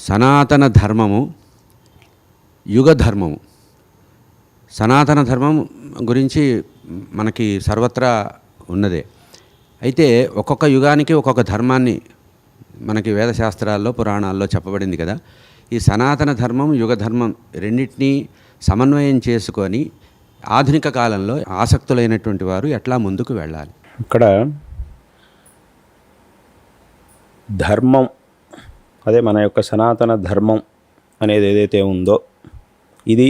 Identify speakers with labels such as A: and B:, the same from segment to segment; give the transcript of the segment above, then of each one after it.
A: సనాతన ధర్మము, యుగ ధర్మము. సనాతన ధర్మం గురించి మనకి సర్వత్రా ఉన్నదే. అయితే ఒక్కొక్క యుగానికి ఒక్కొక్క ధర్మాన్ని మనకి వేదశాస్త్రాల్లో పురాణాల్లో చెప్పబడింది కదా. ఈ సనాతన ధర్మం, యుగ ధర్మం రెండింటినీ సమన్వయం చేసుకొని ఆధునిక కాలంలో ఆసక్తులైనటువంటి వారు ఎట్లా ముందుకు వెళ్ళాలి?
B: ఇక్కడ ధర్మం, అదే మన యొక్క సనాతన ధర్మం అనేది ఏదైతే ఉందో ఇది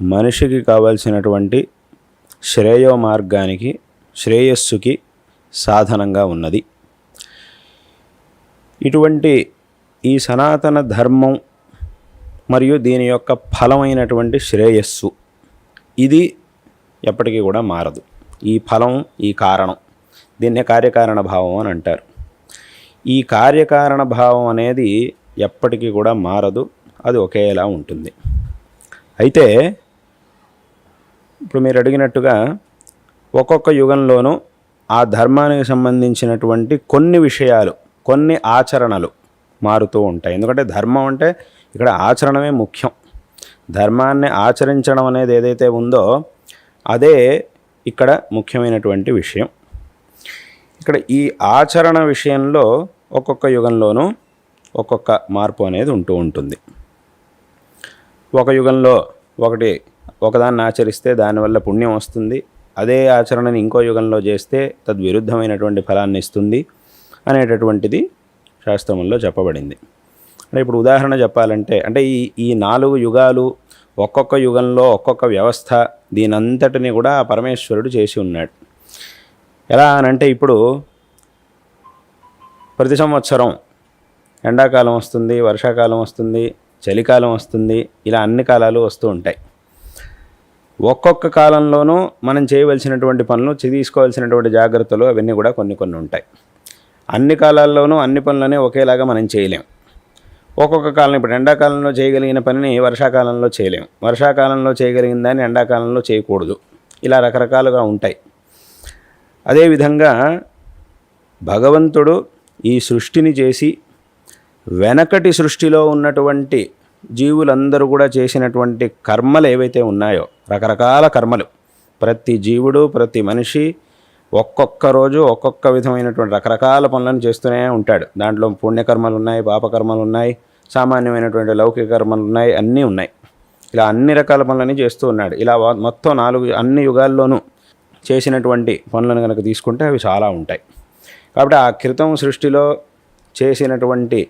B: మనిషికి కావాల్సినటువంటి శ్రేయో మార్గానికి, శ్రేయస్సుకి సాధనంగా ఉన్నది. ఇటువంటి ఈ సనాతన ధర్మం మరియు దీని యొక్క ఫలమైనటువంటి శ్రేయస్సు ఇది ఎప్పటికీ కూడా మారదు. ఈ ఫలం, ఈ కారణం, దీన్నే కార్యకారణ భావం అని అంటారు. ఈ కార్యకారణ భావం అనేది ఎప్పటికీ కూడా మారదు, అది ఒకేలా ఉంటుంది. అయితే ఇప్పుడు మీరు అడిగినట్టుగా ఒక్కొక్క యుగంలోనూ ఆ ధర్మానికి సంబంధించినటువంటి కొన్ని విషయాలు, కొన్ని ఆచరణలు మారుతూ ఉంటాయి. ఎందుకంటే ధర్మం అంటే ఇక్కడ ఆచరణమే ముఖ్యం. ధర్మాన్ని ఆచరించడం అనేది ఏదైతే ఉందో అదే ఇక్కడ ముఖ్యమైనటువంటి విషయం. ఇక్కడ ఈ ఆచరణ విషయంలో ఒక్కొక్క యుగంలోనూ ఒక్కొక్క మార్పు అనేది ఉంటూ ఉంటుంది. ఒక యుగంలో ఒకదాన్ని ఆచరిస్తే దానివల్ల పుణ్యం వస్తుంది, అదే ఆచరణని ఇంకో యుగంలో చేస్తే తద్విరుద్ధమైనటువంటి ఫలాన్ని ఇస్తుంది అనేటటువంటిది శాస్త్రంలో చెప్పబడింది. అంటే ఇప్పుడు ఉదాహరణ చెప్పాలంటే, అంటే ఈ 4 యుగాలు, ఒక్కొక్క యుగంలో ఒక్కొక్క వ్యవస్థ, దీనంతటిని కూడా ఆ పరమేశ్వరుడు చేసి ఉన్నాడు. ఎలా అనంటే ఇప్పుడు ప్రతి సంవత్సరం ఎండాకాలం వస్తుంది, వర్షాకాలం వస్తుంది, చలికాలం వస్తుంది, ఇలా అన్ని కాలాలు వస్తూ ఉంటాయి. ఒక్కొక్క కాలంలోనూ మనం చేయవలసినటువంటి పనులు, తీసుకోవాల్సినటువంటి జాగ్రత్తలు అవన్నీ కూడా కొన్ని ఉంటాయి. అన్ని కాలాల్లోనూ అన్ని పనులని ఒకేలాగా మనం చేయలేం. ఒక్కొక్క కాలం, ఇప్పుడు ఎండాకాలంలో చేయగలిగిన పనిని వర్షాకాలంలో చేయలేం, వర్షాకాలంలో చేయగలిగిన దాన్ని ఎండాకాలంలో చేయకూడదు. ఇలా రకరకాలుగా ఉంటాయి. అదేవిధంగా భగవంతుడు ఈ సృష్టిని చేసి వెనకటి సృష్టిలో ఉన్నటువంటి జీవులందరూ కూడా చేసినటువంటి కర్మలు ఏవైతే ఉన్నాయో, రకరకాల కర్మలు, ప్రతి జీవుడు, ప్రతి మనిషి ఒక్కొక్క రోజు ఒక్కొక్క విధమైనటువంటి రకరకాల పనులను చేస్తూనే ఉంటాడు. దాంట్లో పుణ్యకర్మలు ఉన్నాయి, పాపకర్మలు ఉన్నాయి, సామాన్యమైనటువంటి లౌకిక కర్మలు ఉన్నాయి, అన్నీ ఉన్నాయి. ఇలా అన్ని రకాల పనులని చేస్తూ ఉన్నాడు. ఇలా మొత్తం 4 అన్ని యుగాల్లోనూ చేసినటువంటి పనులను కనుక తీసుకుంటే అవి చాలా ఉంటాయి. కాబట్టి ఆ క్రితం సృష్టిలో చేసినటువంటి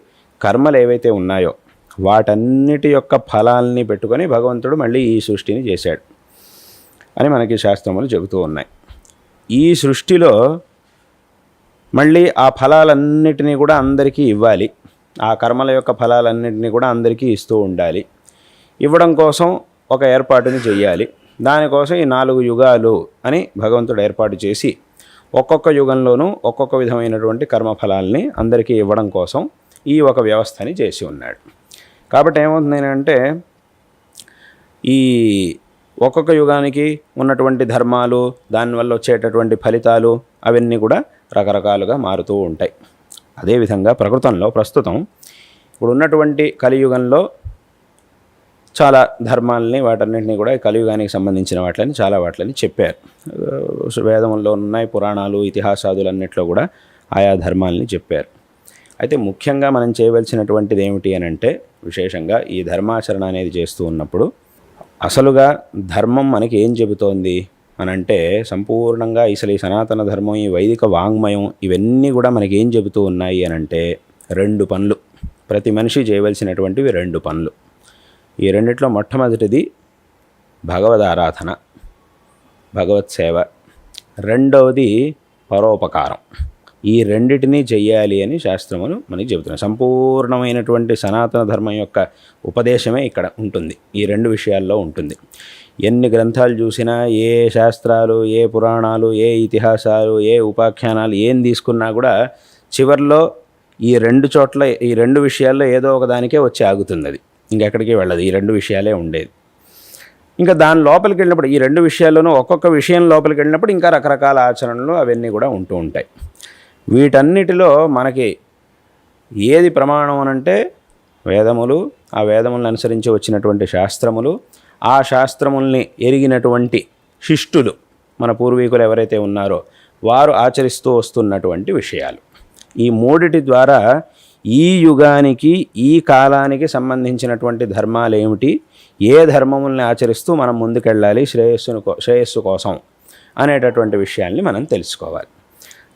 B: కర్మలు ఏవైతే ఉన్నాయో వాటన్నిటి యొక్క ఫలాల్ని పెట్టుకొని భగవంతుడు మళ్ళీ ఈ సృష్టిని చేశాడు అని మనకి శాస్త్రములు చెబుతూ ఉన్నాయి. ఈ సృష్టిలో మళ్ళీ ఆ ఫలాలన్నిటినీ కూడా అందరికీ ఇవ్వాలి, ఆ కర్మల యొక్క ఫలాలన్నింటినీ కూడా అందరికీ ఇస్తూ ఉండాలి. ఇవ్వడం కోసం ఒక ఏర్పాటుని చెయ్యాలి. దానికోసం ఈ 4 యుగాలు అని భగవంతుడు ఏర్పాటు చేసి ఒక్కొక్క యుగంలోనూ ఒక్కొక్క విధమైనటువంటి కర్మఫలాల్ని అందరికీ ఇవ్వడం కోసం ఈ ఒక వ్యవస్థని చేసి ఉన్నాడు. కాబట్టి ఏమవుతుంది అంటే ఈ ఒక్కొక్క యుగానికి ఉన్నటువంటి ధర్మాలు, దానివల్ల వచ్చేటటువంటి ఫలితాలు అవన్నీ కూడా రకరకాలుగా మారుతూ ఉంటాయి. అదేవిధంగా ప్రస్తుతం ఇప్పుడు ఉన్నటువంటి కలియుగంలో చాలా ధర్మాలని, వాటన్నింటినీ కూడా కలియుగానికి సంబంధించిన వాటిని చెప్పారు. వేదంలో ఉన్నాయి, పురాణాలు, ఇతిహాసాదులు అన్నింటిలో కూడా ఆయా ధర్మాలని చెప్పారు. అయితే ముఖ్యంగా మనం చేయవలసినటువంటిది ఏమిటి అని అంటే, విశేషంగా ఈ ధర్మాచరణ అనేది చేస్తూ ఉన్నప్పుడు అసలుగా ధర్మం మనకి ఏం చెబుతోంది అని అంటే, సంపూర్ణంగా అసలు ఈ సనాతన ధర్మం, ఈ వైదిక వాంగ్మయం ఇవన్నీ కూడా మనకి ఏం చెబుతూ ఉన్నాయి అని అంటే 2 పనులు. ప్రతి మనిషి చేయవలసినటువంటివి 2 పనులు. ఈ రెండిట్లో మొట్టమొదటిది భగవద్ ఆరాధన, భగవత్ సేవ. రెండవది పరోపకారం. ఈ రెండిటినీ చెయ్యాలి అని శాస్త్రములు మనకి చెబుతున్నాయి. సంపూర్ణమైనటువంటి సనాతన ధర్మం యొక్క ఉపదేశమే ఇక్కడ ఉంటుంది, ఈ 2 విషయాల్లో ఉంటుంది. ఎన్ని గ్రంథాలు చూసినా, ఏ శాస్త్రాలు, ఏ పురాణాలు, ఏ ఇతిహాసాలు, ఏ ఉపాఖ్యానాలు ఏం తీసుకున్నా కూడా చివరిలో ఈ 2 చోట్ల, ఈ 2 విషయాల్లో ఏదో ఒకదానికే వచ్చి ఆగుతుంది. అది ఇంకెక్కడికి వెళ్ళదు, ఈ 2 విషయాలే ఉండేది. ఇంకా దాని లోపలికి వెళ్ళినప్పుడు ఈ 2 విషయాల్లోనూ ఒక్కొక్క విషయం లోపలికి వెళ్ళినప్పుడు ఇంకా రకరకాల ఆచరణలు అవన్నీ కూడా ఉంటూ ఉంటాయి. వీటన్నిటిలో మనకి ఏది ప్రమాణం అనంటే వేదములు, ఆ వేదములను అనుసరించి వచ్చినటువంటి శాస్త్రములు, ఆ శాస్త్రముల్ని ఎరిగినటువంటి శిష్టులు, మన పూర్వీకులు ఎవరైతే ఉన్నారో వారు ఆచరిస్తూ వస్తున్నటువంటి విషయాలు. ఈ మూడిటి ద్వారా ఈ యుగానికి, ఈ కాలానికి సంబంధించినటువంటి ధర్మాలు ఏమిటి, ఏ ధర్మముల్ని ఆచరిస్తూ మనం ముందుకెళ్ళాలి శ్రేయస్సు కోసం అనేటటువంటి విషయాల్ని మనం తెలుసుకోవాలి.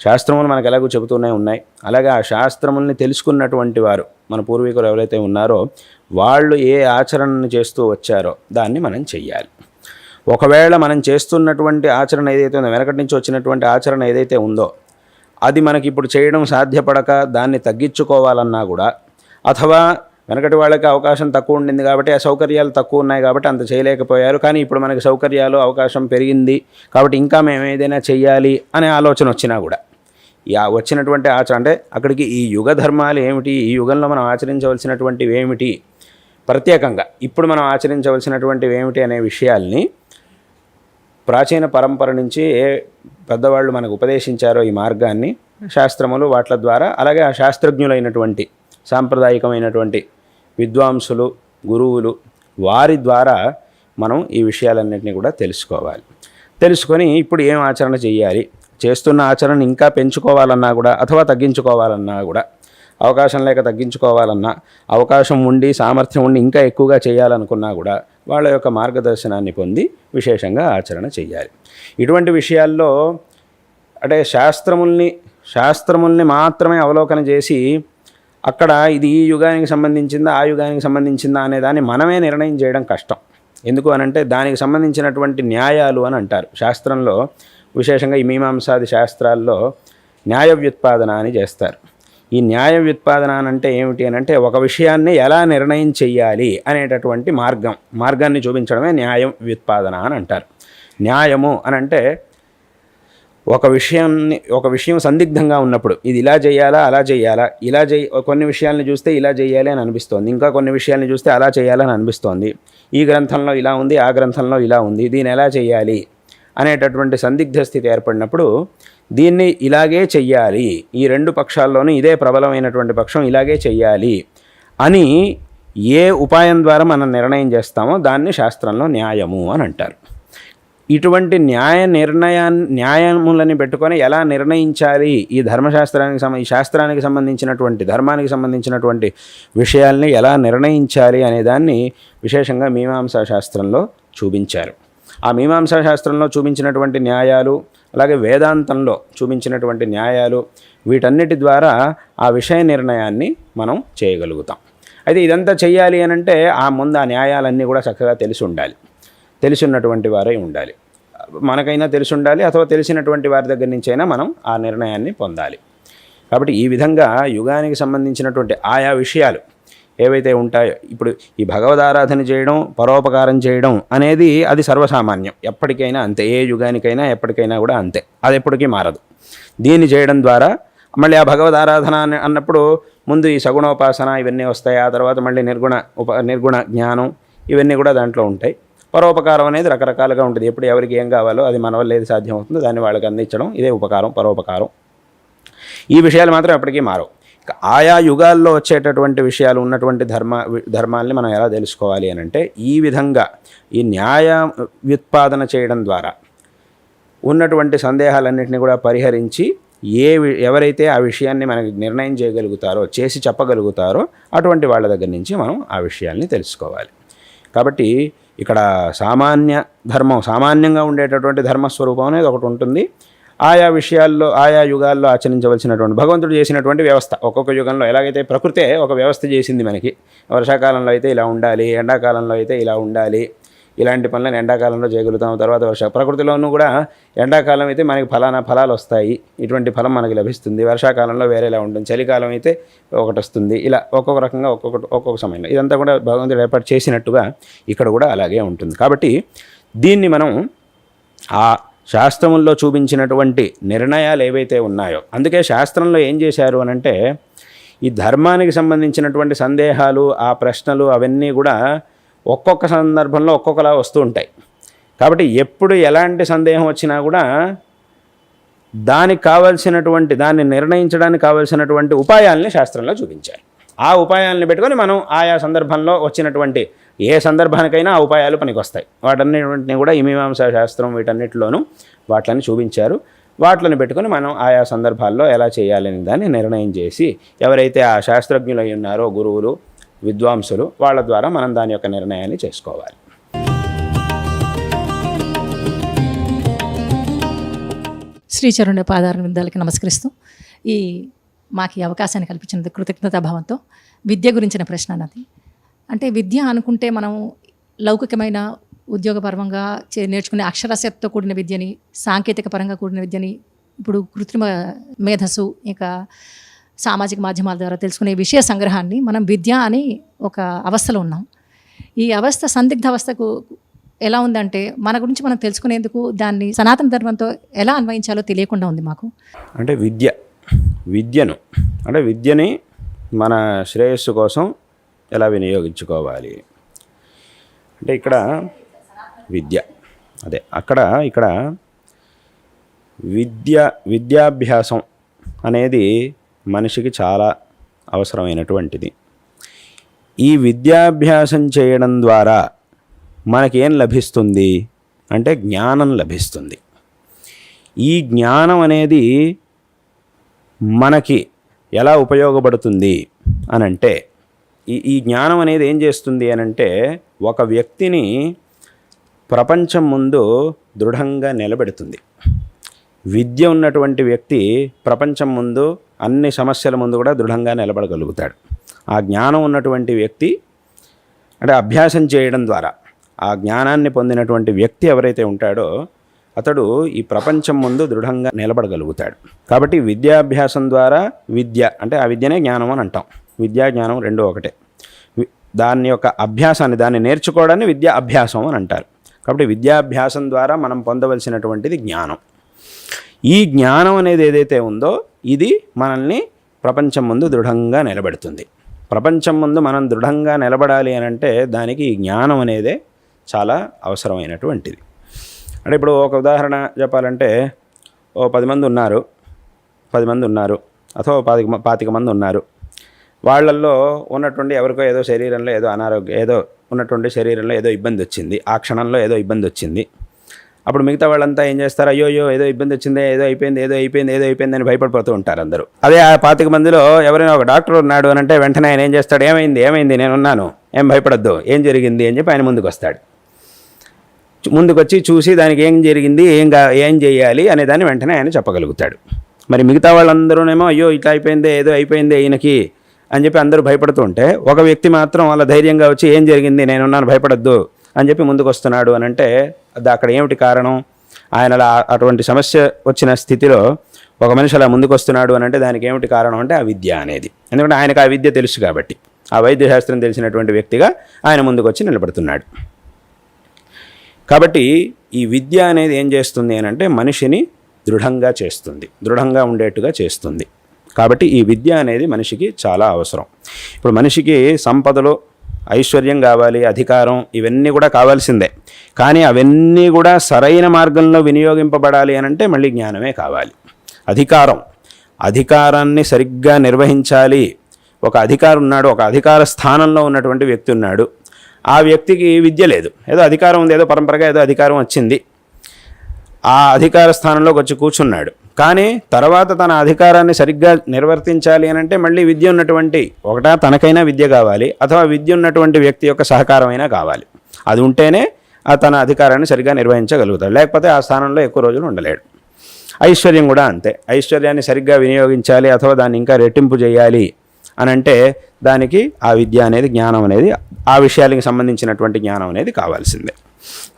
B: శాస్త్రములు మనకు ఎలాగో చెబుతూనే ఉన్నాయి. అలాగే ఆ శాస్త్రముల్ని తెలుసుకున్నటువంటి వారు, మన పూర్వీకులు ఎవరైతే ఉన్నారో వాళ్ళు ఏ ఆచరణను చేస్తూ వచ్చారో దాన్ని మనం చెయ్యాలి. ఒకవేళ మనం చేస్తున్నటువంటి ఆచరణ ఏదైతే ఉందో, వెనకటి నుంచి వచ్చినటువంటి ఆచరణ ఏదైతే ఉందో అది మనకి ఇప్పుడు చేయడం సాధ్యపడక దాన్ని తగ్గించుకోవాలన్నా కూడా, అథవా వెనకటి వాళ్ళకి అవకాశం తక్కువ ఉండింది కాబట్టి, ఆ సౌకర్యాలు తక్కువ ఉన్నాయి కాబట్టి అంత చేయలేకపోయారు, కానీ ఇప్పుడు మనకి సౌకర్యాలు అవకాశం పెరిగింది కాబట్టి ఇంకా మేము ఏదైనా చెయ్యాలి అనే ఆలోచన వచ్చినా కూడా, వచ్చినటువంటి ఆచరణ అంటే అక్కడికి ఈ యుగ ధర్మాలు ఏమిటి, ఈ యుగంలో మనం ఆచరించవలసినటువంటివి ఏమిటి, ప్రత్యేకంగా ఇప్పుడు మనం ఆచరించవలసినటువంటివి ఏమిటి అనే విషయాల్ని ప్రాచీన పరంపర నుంచి ఏ పెద్దవాళ్ళు మనకు ఉపదేశించారో ఈ మార్గాన్ని, శాస్త్రములు వాట్ల ద్వారా, అలాగే ఆ శాస్త్రజ్ఞులైనటువంటి సాంప్రదాయికమైనటువంటి విద్వాంసులు, గురువులు, వారి ద్వారా మనం ఈ విషయాలన్నింటినీ కూడా తెలుసుకోవాలి. తెలుసుకొని ఇప్పుడు ఏం ఆచరణ చేయాలి, చేస్తున్న ఆచరణ ఇంకా పెంచుకోవాలన్నా కూడా, అథవా తగ్గించుకోవాలన్నా కూడా, అవకాశం లేక తగ్గించుకోవాలన్నా, అవకాశం ఉండి సామర్థ్యం ఉండి ఇంకా ఎక్కువగా చేయాలనుకున్నా కూడా వాళ్ళ యొక్క మార్గదర్శనాన్ని పొంది విశేషంగా ఆచరణ చేయాలి. ఇటువంటి విషయాల్లో అంటే శాస్త్రముల్ని మాత్రమే అవలోకన చేసి అక్కడ ఇది ఈ యుగానికి సంబంధించిందా, ఆ యుగానికి సంబంధించిందా అనే దాన్ని మనమే నిర్ణయం చేయడం కష్టం. ఎందుకు అనంటే దానికి సంబంధించినటువంటి న్యాయాలు అని అంటారు శాస్త్రంలో. విశేషంగా ఈ మీమాంసాది శాస్త్రాల్లో న్యాయ వ్యుత్పాదన అని చేస్తారు. ఈ న్యాయ వ్యుత్పాదన అంటే ఏమిటి అని అంటే ఒక విషయాన్ని ఎలా నిర్ణయం చెయ్యాలి అనేటటువంటి మార్గాన్ని చూపించడమే న్యాయ వ్యుత్పాదన అని అంటారు. న్యాయము అని అంటే ఒక విషయం సందిగ్ధంగా ఉన్నప్పుడు ఇది ఇలా చేయాలా అలా చేయాలా, కొన్ని విషయాలను చూస్తే ఇలా చేయాలి అని అనిపిస్తోంది, ఇంకా కొన్ని విషయాలను చూస్తే అలా చేయాలని అనిపిస్తోంది, ఈ గ్రంథంలో ఇలా ఉంది, ఆ గ్రంథంలో ఇలా ఉంది, దీన్ని ఎలా చేయాలి అనేటటువంటి సందిగ్ధ స్థితి ఏర్పడినప్పుడు దీన్ని ఇలాగే చెయ్యాలి, ఈ రెండు పక్షాల్లోనూ ఇదే ప్రబలమైనటువంటి పక్షం ఇలాగే చెయ్యాలి అని ఏ ఉపాయం ద్వారా మనం నిర్ణయం చేస్తామో దాన్ని శాస్త్రంలో న్యాయము అని అంటారు. ఇటువంటి న్యాయములని పెట్టుకొని ఎలా నిర్ణయించాలి, ఈ శాస్త్రానికి సంబంధించినటువంటి ధర్మానికి సంబంధించినటువంటి విషయాల్ని ఎలా నిర్ణయించాలి అనే దాన్ని విశేషంగా మీమాంసా శాస్త్రంలో చూపించారు. ఆ మీమాంసా శాస్త్రంలో చూపించినటువంటి న్యాయాలు, అలాగే వేదాంతంలో చూపించినటువంటి న్యాయాలు, వీటన్నిటి ద్వారా ఆ విషయ నిర్ణయాన్ని మనం చేయగలుగుతాం. అయితే ఇదంతా చెయ్యాలి అని అంటే ఆ న్యాయాలన్నీ కూడా చక్కగా తెలిసి ఉన్నటువంటి వారై ఉండాలి. మనకైనా తెలిసి ఉండాలి, అథవా తెలిసినటువంటి వారి దగ్గర నుంచి అయినా మనం ఆ నిర్ణయాన్ని పొందాలి. కాబట్టి ఈ విధంగా యుగానికి సంబంధించినటువంటి ఆయా విషయాలు ఏవైతే ఉంటాయో, ఇప్పుడు ఈ భగవదారాధన చేయడం, పరోపకారం చేయడం అనేది అది సర్వసామాన్యం, ఎప్పటికైనా అంతే, ఏ యుగానికైనా ఎప్పటికైనా కూడా అంతే, అది ఎప్పటికీ మారదు. దీన్ని చేయడం ద్వారా మళ్ళీ ఆ భగవదారాధన అన్నప్పుడు ముందు ఈ సగుణోపాసన ఇవన్నీ వస్తాయి, ఆ తర్వాత మళ్ళీ నిర్గుణ జ్ఞానం ఇవన్నీ కూడా దాంట్లో ఉంటాయి. పరోపకారం అనేది రకరకాలుగా ఉంటుంది, ఎప్పుడు ఎవరికి ఏం కావాలో అది మన వల్ల ఏది సాధ్యం అవుతుందో దాన్ని వాళ్ళకి అందించడం, ఇదే ఉపకారం, పరోపకారం. ఈ విషయాలు మాత్రం ఎప్పటికీ మారవు. ఆయా యుగాల్లో వచ్చేటటువంటి విషయాలు ఉన్నటువంటి ధర్మాల్ని మనం ఎలా తెలుసుకోవాలి అని అంటే ఈ విధంగా ఈ న్యాయ వ్యుత్పాదన చేయడం ద్వారా ఉన్నటువంటి సందేహాలన్నింటినీ కూడా పరిహరించి ఎవరైతే ఆ విషయాన్ని మనకి నిర్ణయం చేయగలుగుతారో, చేసి చెప్పగలుగుతారో అటువంటి వాళ్ళ దగ్గర నుంచి మనం ఆ విషయాల్ని తెలుసుకోవాలి. కాబట్టి ఇక్కడ సామాన్యంగా ఉండేటటువంటి ధర్మస్వరూపం అనేది ఒకటి ఉంటుంది. ఆయా విషయాల్లో ఆయా యుగాల్లో ఆచరించవలసినటువంటి భగవంతుడు చేసినటువంటి వ్యవస్థ, ఒక్కొక్క యుగంలో ఎలాగైతే ప్రకృతే ఒక వ్యవస్థ చేసింది మనకి, వర్షాకాలంలో అయితే ఇలా ఉండాలి, ఎండాకాలంలో అయితే ఇలా ఉండాలి, ఇలాంటి పనులను ఎండాకాలంలో చేయగలుగుతాం. తర్వాత ప్రకృతిలోనూ కూడా ఎండాకాలం అయితే మనకి ఫలాలు వస్తాయి, ఇటువంటి ఫలం మనకి లభిస్తుంది, వర్షాకాలంలో వేరేలా ఉంటుంది, చలికాలం అయితే ఒకటి వస్తుంది, ఇలా ఒక్కొక్క రకంగా ఒక్కొక్క సమయంలో ఇదంతా కూడా భగవంతుడు ఏర్పాటు చేసినట్టుగా ఇక్కడ కూడా అలాగే ఉంటుంది. కాబట్టి దీన్ని మనం ఆ శాస్త్రముల్లో చూపించినటువంటి నిర్ణయాలు ఏవైతే ఉన్నాయో, అందుకే శాస్త్రంలో ఏం చేశారు అని అంటే ఈ ధర్మానికి సంబంధించినటువంటి సందేహాలు, ఆ ప్రశ్నలు అవన్నీ కూడా ఒక్కొక్క సందర్భంలో ఒక్కొక్కలా వస్తూ ఉంటాయి. కాబట్టి ఎప్పుడు ఎలాంటి సందేహం వచ్చినా కూడా దాన్ని నిర్ణయించడానికి కావాల్సినటువంటి ఉపాయాలని శాస్త్రంలో చూపించారు. ఆ ఉపాయాలను పెట్టుకొని మనం ఆయా సందర్భంలో వచ్చినటువంటి ఏ సందర్భానికైనా ఆ ఉపాయాలు పనికొస్తాయి. వాటన్నిటిని కూడా ఈ మీమాంసా శాస్త్రం వీటన్నిటిలోనూ వాటిని చూపించారు. వాటిని పెట్టుకొని మనం ఆయా సందర్భాల్లో ఎలా చేయాలని దాన్ని నిర్ణయం చేసి ఎవరైతే ఆ శాస్త్రజ్ఞులు అయి ఉన్నారో గురువులు విద్వాంసులు వాళ్ళ ద్వారా మనం దాని యొక్క నిర్ణయాన్ని చేసుకోవాలి.
C: శ్రీచరుణ్య పాదారవిందాలకి నమస్కరిస్తూ మాకు ఈ అవకాశాన్ని కల్పించినందుకు కృతజ్ఞతాభావంతో విద్య గురించిన ప్రశ్న అన్నది. అంటే విద్య అనుకుంటే మనం లౌకికమైన ఉద్యోగపరంగా నేర్చుకునే అక్షరాస్యతతో కూడిన విద్యని, సాంకేతిక పరంగా కూడిన విద్యని, ఇప్పుడు కృత్రిమ మేధస్సు, ఇంకా సామాజిక మాధ్యమాల ద్వారా తెలుసుకునే విషయ సంగ్రహాన్ని మనం విద్య అని ఒక అవస్థలో ఉన్నాం. ఈ అవస్థ సందిగ్ధ అవస్థకు ఎలా ఉందంటే మన గురించి మనం తెలుసుకునేందుకు దాన్ని సనాతన ధర్మంతో ఎలా అన్వయించాలో తెలియకుండా ఉంది మాకు.
B: అంటే విద్యని మన శ్రేయస్సు కోసం ఎలా వినియోగించుకోవాలి అంటే ఇక్కడ విద్యాభ్యాసం అనేది మనిషికి చాలా అవసరమైనటువంటిది. ఈ విద్యాభ్యాసం చేయడం ద్వారా మనకేం లభిస్తుంది అంటే జ్ఞానం లభిస్తుంది. ఈ జ్ఞానం అనేది మనకి ఎలా ఉపయోగపడుతుంది అనంటే ఈ జ్ఞానం అనేది ఏం చేస్తుంది అనంటే ఒక వ్యక్తిని ప్రపంచం ముందు దృఢంగా నిలబెడుతుంది. విద్య ఉన్నటువంటి వ్యక్తి ప్రపంచం ముందు అన్ని సమస్యల ముందు కూడా దృఢంగా నిలబడగలుగుతాడు. ఆ జ్ఞానం ఉన్నటువంటి వ్యక్తి అంటే అభ్యాసం చేయడం ద్వారా ఆ జ్ఞానాన్ని పొందినటువంటి వ్యక్తి ఎవరైతే ఉంటాడో అతడు ఈ ప్రపంచం ముందు దృఢంగా నిలబడగలుగుతాడు. కాబట్టి విద్యాభ్యాసం ద్వారా విద్య అంటే ఆ విద్యనే జ్ఞానం అని అంటాం. విద్యా జ్ఞానం రెండు ఒకటే. దాని యొక్క అభ్యాసాన్ని దాన్ని నేర్చుకోవడాన్ని విద్యా అభ్యాసం అని అంటారు. కాబట్టి విద్యాభ్యాసం ద్వారా మనం పొందవలసినటువంటిది జ్ఞానం. ఈ జ్ఞానం అనేది ఏదైతే ఉందో ఇది మనల్ని ప్రపంచం ముందు దృఢంగా నిలబెడుతుంది. ప్రపంచం ముందు మనం దృఢంగా నిలబడాలి అని అంటే దానికి ఈ జ్ఞానం అనేదే చాలా అవసరమైనటువంటిది. అంటే ఇప్పుడు ఒక ఉదాహరణ చెప్పాలంటే 10 మంది ఉన్నారు అథవా 25 మంది ఉన్నారు. వాళ్ళల్లో ఉన్నటువంటి ఎవరికో ఏదో శరీరంలో ఏదో అనారోగ్యం ఏదో ఉన్నటువంటి శరీరంలో ఏదో ఇబ్బంది వచ్చింది, ఆ క్షణంలో ఏదో ఇబ్బంది వచ్చింది. అప్పుడు మిగతా వాళ్ళంతా ఏం చేస్తారు, అయ్యో ఏదో ఇబ్బంది వచ్చింది, ఏదో అయిపోయింది అని భయపడిపోతూ ఉంటారు అందరూ. అదే ఆ 25 మందిలో ఎవరైనా ఒక డాక్టర్ ఉన్నాడు అని అంటే వెంటనే ఆయన ఏం చేస్తాడు, ఏమైంది నేనున్నాను, ఏం భయపడద్దు, ఏం జరిగింది అని చెప్పి ఆయన ముందుకు వస్తాడు. ముందుకొచ్చి చూసి దానికి ఏం జరిగింది, ఏం చేయాలి అనే దాన్ని వెంటనే ఆయన చెప్పగలుగుతాడు. మరి మిగతా వాళ్ళందరూనేమో అయ్యో ఇట్లా ఏదో అయిపోయింది ఈయనకి అని చెప్పి అందరూ భయపడుతూ ఉంటే ఒక వ్యక్తి మాత్రం వాళ్ళ ధైర్యంగా వచ్చి ఏం జరిగింది నేనున్నాను భయపడద్దు అని చెప్పి ముందుకు వస్తున్నాడు అని అంటే అక్కడ ఏమిటి కారణం? ఆయన అటువంటి సమస్య వచ్చిన స్థితిలో ఒక మనిషి అలా ముందుకు వస్తున్నాడు అని అంటే దానికి ఏమిటి కారణం అంటే ఆ విద్య అనేది. ఎందుకంటే ఆయనకు ఆ విద్య తెలుసు కాబట్టి ఆ వైద్యశాస్త్రం తెలిసినటువంటి వ్యక్తిగా ఆయన ముందుకు వచ్చి నిలబడుతున్నాడు. కాబట్టి ఈ విద్య అనేది ఏం చేస్తుంది అని అంటే మనిషిని దృఢంగా చేస్తుంది, దృఢంగా ఉండేట్టుగా చేస్తుంది. కాబట్టి ఈ విద్య అనేది మనిషికి చాలా అవసరం. ఇప్పుడు మనిషికి సంపదలు, ఐశ్వర్యం కావాలి, అధికారం, ఇవన్నీ కూడా కావాల్సిందే. కానీ అవన్నీ కూడా సరైన మార్గంలో వినియోగింపబడాలి అని అంటే మళ్ళీ జ్ఞానమే కావాలి. అధికారాన్ని సరిగ్గా నిర్వహించాలి. ఒక అధికారి ఉన్నాడు, ఒక అధికార స్థానంలో ఉన్నటువంటి వ్యక్తి ఉన్నాడు. ఆ వ్యక్తికి విద్య లేదు, ఏదో అధికారం ఉంది, ఏదో పరంపరగా ఏదో అధికారం వచ్చింది, ఆ అధికార స్థానంలోకి వచ్చి కూర్చున్నాడు. కానీ తర్వాత తన అధికారాన్ని సరిగ్గా నిర్వర్తించాలి అని అంటే మళ్ళీ విద్య ఉన్నటువంటి తనకైనా విద్య కావాలి, అథవా విద్య ఉన్నటువంటి వ్యక్తి యొక్క సహకారమైనా కావాలి. అది ఉంటేనే తన అధికారాన్ని సరిగ్గా నిర్వహించగలుగుతాడు, లేకపోతే ఆ స్థానంలో ఎక్కువ రోజులు ఉండలేడు. ఐశ్వర్యం కూడా అంతే. ఐశ్వర్యాన్ని సరిగ్గా వినియోగించాలి అథవా దాన్ని ఇంకా రెట్టింపు చేయాలి అని అంటే దానికి ఆ విద్య అనేది, జ్ఞానం అనేది, ఆ విషయాలకు సంబంధించినటువంటి జ్ఞానం అనేది కావాల్సిందే.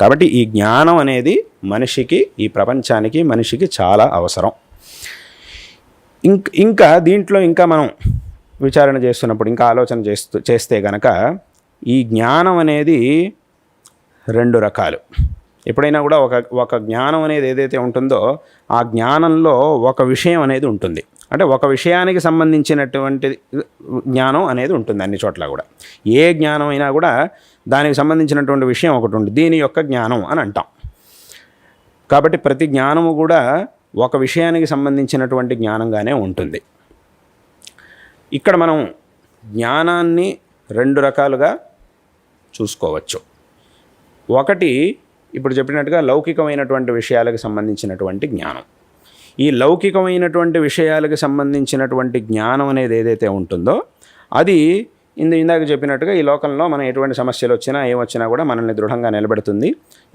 B: కాబట్టి ఈ జ్ఞానం అనేది మనిషికి, ఈ ప్రపంచానికి మనిషికి చాలా అవసరం. ఇంకా దీంట్లో ఇంకా మనం విచారణ చేస్తున్నప్పుడు ఇంకా ఆలోచన చేస్తే గనక ఈ జ్ఞానం అనేది 2 రకాలు. ఎప్పుడైనా కూడా ఒక జ్ఞానం అనేది ఏదైతే ఉంటుందో ఆ జ్ఞానంలో ఒక విషయం అనేది ఉంటుంది. అంటే ఒక విషయానికి సంబంధించినటువంటి జ్ఞానం అనేది ఉంటుంది అన్ని చోట్ల కూడా. ఏ జ్ఞానం అయినా కూడా దానికి సంబంధించినటువంటి విషయం ఒకటి ఉంటుంది, దీని యొక్క జ్ఞానం అని అంటాం. కాబట్టి ప్రతి జ్ఞానము కూడా ఒక విషయానికి సంబంధించినటువంటి జ్ఞానంగానే ఉంటుంది. ఇక్కడ మనం జ్ఞానాన్ని 2 రకాలుగా చూసుకోవచ్చు. ఒకటి ఇప్పుడు చెప్పినట్టుగా లౌకికమైనటువంటి విషయాలకు సంబంధించినటువంటి జ్ఞానం. ఈ లౌకికమైనటువంటి విషయాలకు సంబంధించినటువంటి జ్ఞానం అనేది ఏదైతే ఉంటుందో అది ఇందాక చెప్పినట్టుగా ఈ లోకంలో మనం ఎటువంటి సమస్యలు వచ్చినా ఏమొచ్చినా కూడా మనల్ని దృఢంగా నిలబెడుతుంది.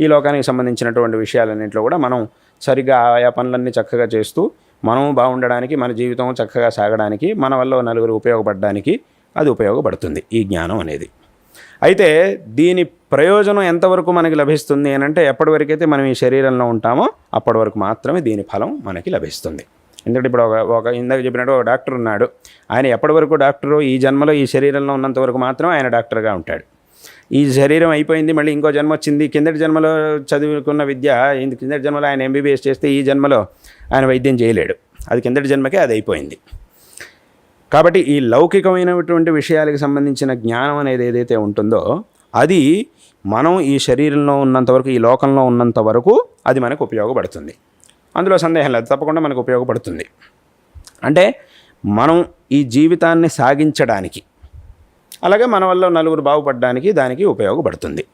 B: ఈ లోకానికి సంబంధించినటువంటి విషయాలన్నింటిలో కూడా మనం సరిగ్గా ఆయా పనులన్నీ చక్కగా చేస్తూ మనం బాగుండడానికి, మన జీవితం చక్కగా సాగడానికి, మన వల్ల నలుగురు ఉపయోగపడడానికి అది ఉపయోగపడుతుంది ఈ జ్ఞానం అనేది. అయితే దీని ప్రయోజనం ఎంతవరకు మనకి లభిస్తుంది అని అంటే ఎప్పటివరకైతే మనం ఈ శరీరంలో ఉంటామో అప్పటి వరకు మాత్రమే దీని ఫలం మనకి లభిస్తుంది. ఎందుకంటే ఇప్పుడు ఒక ఇందాక చెప్పినట్టు ఒక డాక్టర్ ఉన్నాడు. ఆయన ఎప్పటి వరకు డాక్టరు, ఈ జన్మలో ఈ శరీరంలో ఉన్నంత వరకు మాత్రం ఆయన డాక్టర్గా ఉంటాడు. ఈ శరీరం అయిపోయింది, మళ్ళీ ఇంకో జన్మ వచ్చింది. కిందటి జన్మలో చదువుకున్న విద్య, కిందటి జన్మలో ఆయన ఎంబీబీఎస్ చేస్తే ఈ జన్మలో ఆయన వైద్యం చేయలేడు. అది కిందటి జన్మకే అది అయిపోయింది. కాబట్టి ఈ లౌకికమైనటువంటి విషయాలకు సంబంధించిన జ్ఞానం అనేది ఏదైతే ఉంటుందో అది మనం ఈ శరీరంలో ఉన్నంతవరకు, ఈ లోకంలో ఉన్నంత వరకు అది మనకు ఉపయోగపడుతుంది. అందులో సందేహం లేదు, తప్పకుండా మనకు ఉపయోగపడుతుంది. అంటే మనం ఈ జీవితాన్ని సాగించడానికి, అలాగే మన వల్ల నలుగురు బాగుపడడానికి దానికి ఉపయోగపడుతుంది.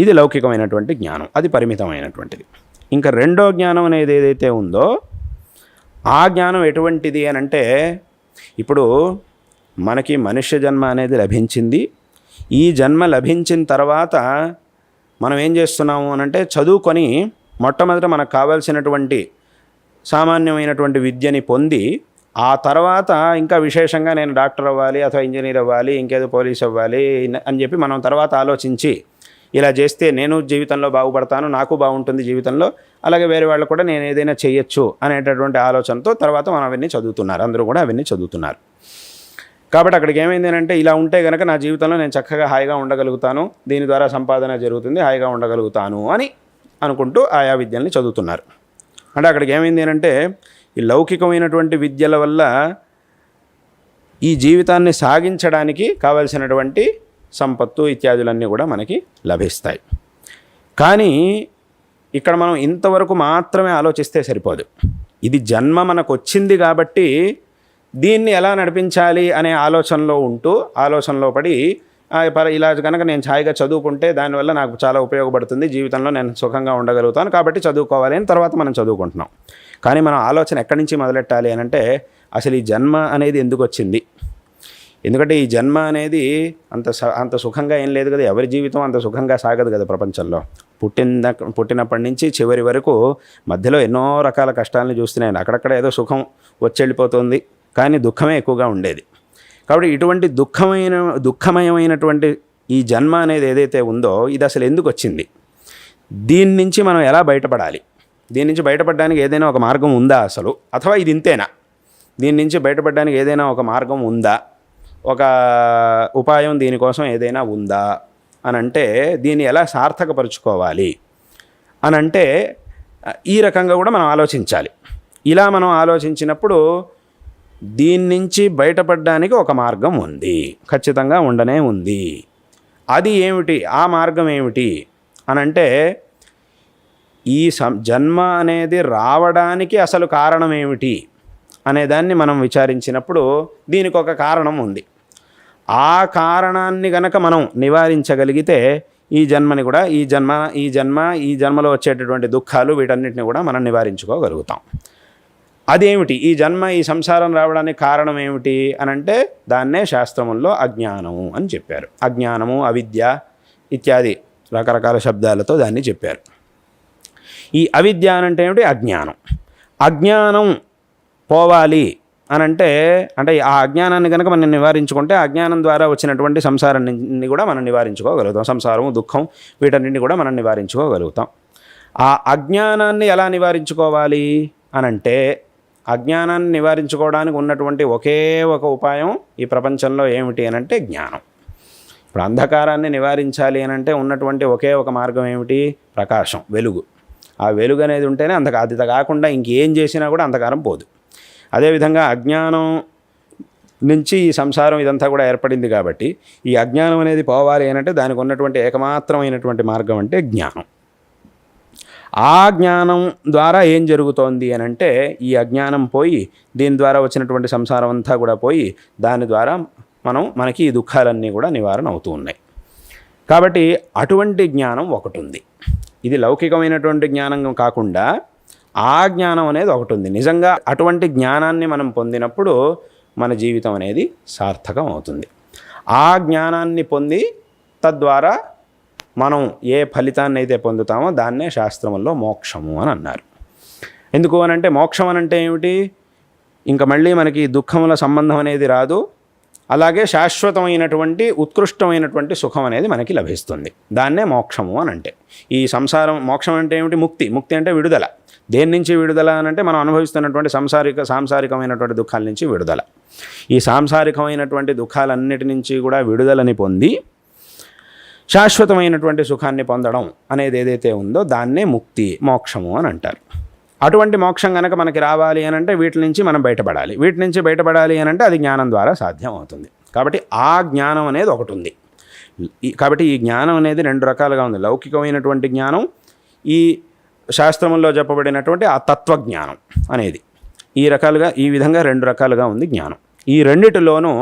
B: ఇది లౌకికమైనటువంటి జ్ఞానం, అది పరిమితమైనటువంటిది. ఇంకా రెండో జ్ఞానం అనేది ఏదైతే ఉందో ఆ జ్ఞానం ఎటువంటిది అని అంటే, ఇప్పుడు మనకి మనుష్య జన్మ అనేది లభించింది. ఈ జన్మ లభించిన తర్వాత మనం ఏం చేస్తున్నాము అని అంటే చదువుకొని మొట్టమొదట మనకు కావాల్సినటువంటి సామాన్యమైనటువంటి విద్యని పొంది ఆ తర్వాత ఇంకా విశేషంగా నేను డాక్టర్ అవ్వాలి, అథవా ఇంజనీర్ అవ్వాలి, ఇంకేదో పోలీస్ అవ్వాలి అని చెప్పి మనం తర్వాత ఆలోచించి ఇలా చేస్తే నేను జీవితంలో బాగుపడతాను, నాకు బాగుంటుంది జీవితంలో, అలాగే వేరే వాళ్ళు కూడా నేను ఏదైనా చేయొచ్చు అనేటటువంటి ఆలోచనతో తర్వాత మనం అవన్నీ చదువుతున్నారు. అందరూ కూడా అవన్నీ చదువుతున్నారు. కాబట్టి అక్కడికి ఏమైంది అంటే, ఇలా ఉంటే కనుక నా జీవితంలో నేను చక్కగా హాయిగా ఉండగలుగుతాను, దీని ద్వారా సంపాదన జరుగుతుంది, హాయిగా ఉండగలుగుతాను అని అనుకుంటూ ఆయా విద్యల్ని చదువుతున్నారు. అంటే అక్కడికి ఏమైంది అంటే, ఈ లౌకికమైనటువంటి విద్యల వల్ల ఈ జీవితాన్ని సాగించడానికి కావలసినటువంటి సంపత్తు ఇత్యాదులన్నీ కూడా మనకి లభిస్తాయి. కానీ ఇక్కడ మనం ఇంతవరకు మాత్రమే ఆలోచిస్తే సరిపోదు. ఇది జన్మ మనకు వచ్చింది కాబట్టి దీన్ని ఎలా నడిపించాలి అనే ఆలోచనలో పడి ఇలా కనుక నేను ఛాయిగా చదువుకుంటే దానివల్ల నాకు చాలా ఉపయోగపడుతుంది, జీవితంలో నేను సుఖంగా ఉండగలుగుతాను, కాబట్టి చదువుకోవాలి అని తర్వాత మనం చదువుకుంటున్నాం. కానీ మనం ఆలోచన ఎక్కడి నుంచి మొదలెట్టాలి అని అంటే, అసలు ఈ జన్మ అనేది ఎందుకు వచ్చింది? ఎందుకంటే ఈ జన్మ అనేది అంత సుఖంగా ఏం లేదు కదా, ఎవరి జీవితం అంత సుఖంగా సాగదు కదా ప్రపంచంలో. పుట్టినప్పటి నుంచి చివరి వరకు మధ్యలో ఎన్నో రకాల కష్టాలను చూస్తున్నాను. అక్కడక్కడ ఏదో సుఖం వచ్చి కానీ దుఃఖమే ఎక్కువగా ఉండేది. కాబట్టి ఇటువంటి దుఃఖమయమైనటువంటి ఈ జన్మ అనేది ఏదైతే ఉందో ఇది అసలు ఎందుకు వచ్చింది? దీని నుంచి మనం ఎలా బయటపడాలి? దీని నుంచి బయటపడడానికి ఏదైనా ఒక మార్గం ఉందా అసలు, అథవా ఇది ఇంతేనా? దీని నుంచి బయటపడడానికి ఏదైనా ఒక మార్గం ఉందా, ఒక ఉపాయం దీనికోసం ఏదైనా ఉందా అని అంటే, దీన్ని ఎలా సార్థకపరుచుకోవాలి అని అంటే ఈ రకంగా కూడా మనం ఆలోచించాలి. ఇలా మనం ఆలోచించినప్పుడు దీని నుంచి బయటపడడానికి ఒక మార్గం ఉంది, ఖచ్చితంగా ఉండనే ఉంది. అది ఏమిటి? ఆ మార్గం ఏమిటి అని అంటే, ఈ జన్మ అనేది రావడానికి అసలు కారణం ఏమిటి అనేదాన్ని మనం విచారించినప్పుడు దీనికి ఒక కారణం ఉంది. ఆ కారణాన్ని గనక మనం నివారించగలిగితే ఈ జన్మలో వచ్చేటటువంటి దుఃఖాలు వీటన్నిటిని కూడా మనం నివారించుకోగలుగుతాం. అదేమిటి? ఈ సంసారం రావడానికి కారణం ఏమిటి అని అంటే, దాన్నే శాస్త్రముల్లో అజ్ఞానము అని చెప్పారు. అజ్ఞానము, అవిద్య ఇత్యాది రకరకాల శబ్దాలతో దాన్ని చెప్పారు. ఈ అవిద్య అంటే ఏమిటి? అజ్ఞానం పోవాలి అని అంటే ఆ అజ్ఞానాన్ని కనుక మనం నివారించుకుంటే అజ్ఞానం ద్వారా వచ్చినటువంటి సంసారాన్ని కూడా మనం నివారించుకోగలుగుతాం. సంసారము, దుఃఖం వీటన్నింటినీ కూడా మనం నివారించుకోగలుగుతాం. ఆ అజ్ఞానాన్ని ఎలా నివారించుకోవాలి అనంటే, అజ్ఞానాన్ని నివారించుకోవడానికి ఉన్నటువంటి ఒకే ఒక ఉపాయం ఈ ప్రపంచంలో ఏమిటి అనంటే జ్ఞానం. ఇప్పుడు అంధకారాన్ని నివారించాలి అనంటే ఉన్నటువంటి ఒకే ఒక మార్గం ఏమిటి? ప్రకాశం, వెలుగు. ఆ వెలుగు అనేది ఉంటేనే అది కాకుండా ఇంకేం చేసినా కూడా అంధకారం పోదు. అదేవిధంగా అజ్ఞానం నుంచి ఈ సంసారం ఇదంతా కూడా ఏర్పడింది కాబట్టి ఈ అజ్ఞానం అనేది పోవాలి అనంటే దానికి ఉన్నటువంటి ఏకమాత్రమైనటువంటి మార్గం అంటే జ్ఞానం. ఆ జ్ఞానం ద్వారా ఏం జరుగుతోంది అని అంటే, ఈ అజ్ఞానం పోయి దీని ద్వారా వచ్చినటువంటి సంసారం అంతా కూడా పోయి దాని ద్వారా మనకి ఈ దుఃఖాలన్నీ కూడా నివారణ అవుతూ ఉన్నాయి. కాబట్టి అటువంటి జ్ఞానం ఒకటి ఉంది. ఇది లౌకికమైనటువంటి జ్ఞానం కాకుండా ఆ జ్ఞానం అనేది ఒకటి ఉంది. నిజంగా అటువంటి జ్ఞానాన్ని మనం పొందినప్పుడు మన జీవితం అనేది సార్థకం అవుతుంది. ఆ జ్ఞానాన్ని పొంది తద్వారా మనం ఏ ఫలితాన్ని అయితే పొందుతామో దాన్నే శాస్త్రంలో మోక్షము అని అన్నారు. ఎందుకు అనంటే మోక్షం అనంటే ఏమిటి? ఇంకా మళ్ళీ మనకి దుఃఖముల సంబంధం అనేది రాదు, అలాగే శాశ్వతమైనటువంటి ఉత్కృష్టమైనటువంటి సుఖం అనేది మనకి లభిస్తుంది. దాన్నే మోక్షము అని అంటే. ఈ సంసారం మోక్షం అంటే ఏమిటి? ముక్తి అంటే విడుదల. దేని నుంచి విడుదల అనంటే మనం అనుభవిస్తున్నటువంటి సాంసారికమైనటువంటి దుఃఖాల నుంచి విడుదల. ఈ సాంసారికమైనటువంటి దుఃఖాలన్నిటి నుంచి కూడా విడుదలని పొంది శాశ్వతమైనటువంటి సుఖాన్ని పొందడం అనేది ఏదైతే ఉందో దాన్నే మోక్షము అని అంటారు. అటువంటి మోక్షం కనుక మనకి రావాలి అని అంటే వీటి నుంచి మనం బయటపడాలి. వీటి నుంచి బయటపడాలి అని అంటే అది జ్ఞానం ద్వారా సాధ్యం అవుతుంది. కాబట్టి ఆ జ్ఞానం అనేది ఒకటి ఉంది. కాబట్టి ఈ జ్ఞానం అనేది రెండు రకాలుగా ఉంది. లౌకికమైనటువంటి జ్ఞానం, ఈ శాస్త్రంలో చెప్పబడినటువంటి ఆ తత్వజ్ఞానం అనేది ఈ విధంగా రెండు రకాలుగా ఉంది జ్ఞానం. ఈ రెండిటిలోనూ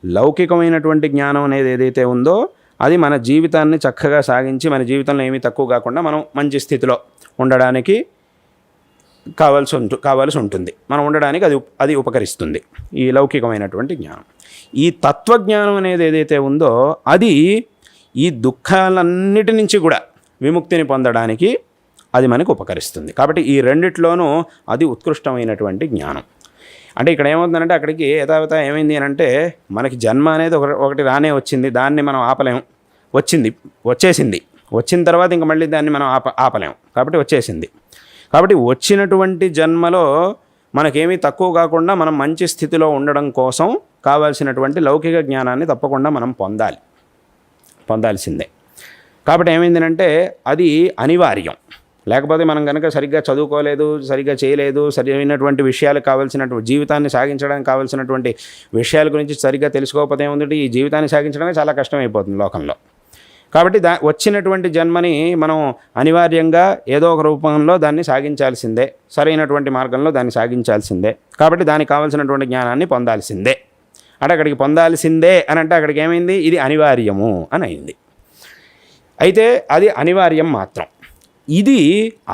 B: లౌకికమైనటువంటి జ్ఞానం అనేది ఏదైతే ఉందో అది మన జీవితాన్ని చక్కగా సాగించి మన జీవితంలో ఏమీ తక్కువ కాకుండా మనం మంచి స్థితిలో ఉండడానికి కావాల్సి ఉంటుంది. మనం ఉండడానికి అది ఉపకరిస్తుంది ఈ లౌకికమైనటువంటి జ్ఞానం. ఈ తత్వజ్ఞానం అనేది ఏదైతే ఉందో అది ఈ దుఃఖాలన్నిటి నుంచి కూడా విముక్తిని పొందడానికి అది మనకు ఉపకరిస్తుంది. కాబట్టి ఈ రెండిట్లోనూ అది ఉత్కృష్టమైనటువంటి జ్ఞానం. అంటే ఇక్కడ ఏమవుతుందంటే అక్కడికి యథావత ఏమైంది అని అంటే మనకి జన్మ అనేది ఒకటి రానే వచ్చింది, దాన్ని మనం ఆపలేము. వచ్చేసింది. వచ్చిన తర్వాత ఇంక మళ్ళీ దాన్ని మనం ఆపలేము. కాబట్టి వచ్చేసింది. కాబట్టి వచ్చినటువంటి జన్మలో మనకేమీ తక్కువ కాకుండా మనం మంచి స్థితిలో ఉండడం కోసం కావాల్సినటువంటి లౌకిక జ్ఞానాన్ని తప్పకుండా మనం పొందాల్సిందే. కాబట్టి ఏమైందంటే అది అనివార్యం. లేకపోతే మనం కనుక సరిగ్గా చదువుకోలేదు, సరిగ్గా చేయలేదు, సరైనటువంటి విషయాలకు కావాల్సినటువంటి జీవితాన్ని సాగించడానికి కావాల్సినటువంటి విషయాల గురించి సరిగ్గా తెలుసుకోకపోతే ఏముందంటే ఈ జీవితాన్ని సాగించడమే చాలా కష్టమైపోతుంది లోకంలో. కాబట్టి వచ్చినటువంటి జన్మని మనం అనివార్యంగా ఏదో ఒక రూపంలో దాన్ని సాగించాల్సిందే, సరైనటువంటి మార్గంలో దాన్ని సాగించాల్సిందే. కాబట్టి దానికి కావాల్సినటువంటి జ్ఞానాన్ని పొందాల్సిందే. అంటే అక్కడికి పొందాల్సిందే అని అంటే అక్కడికి ఏమైంది? ఇది అనివార్యము అని అయింది. అయితే అది అనివార్యం మాత్రం, ఇది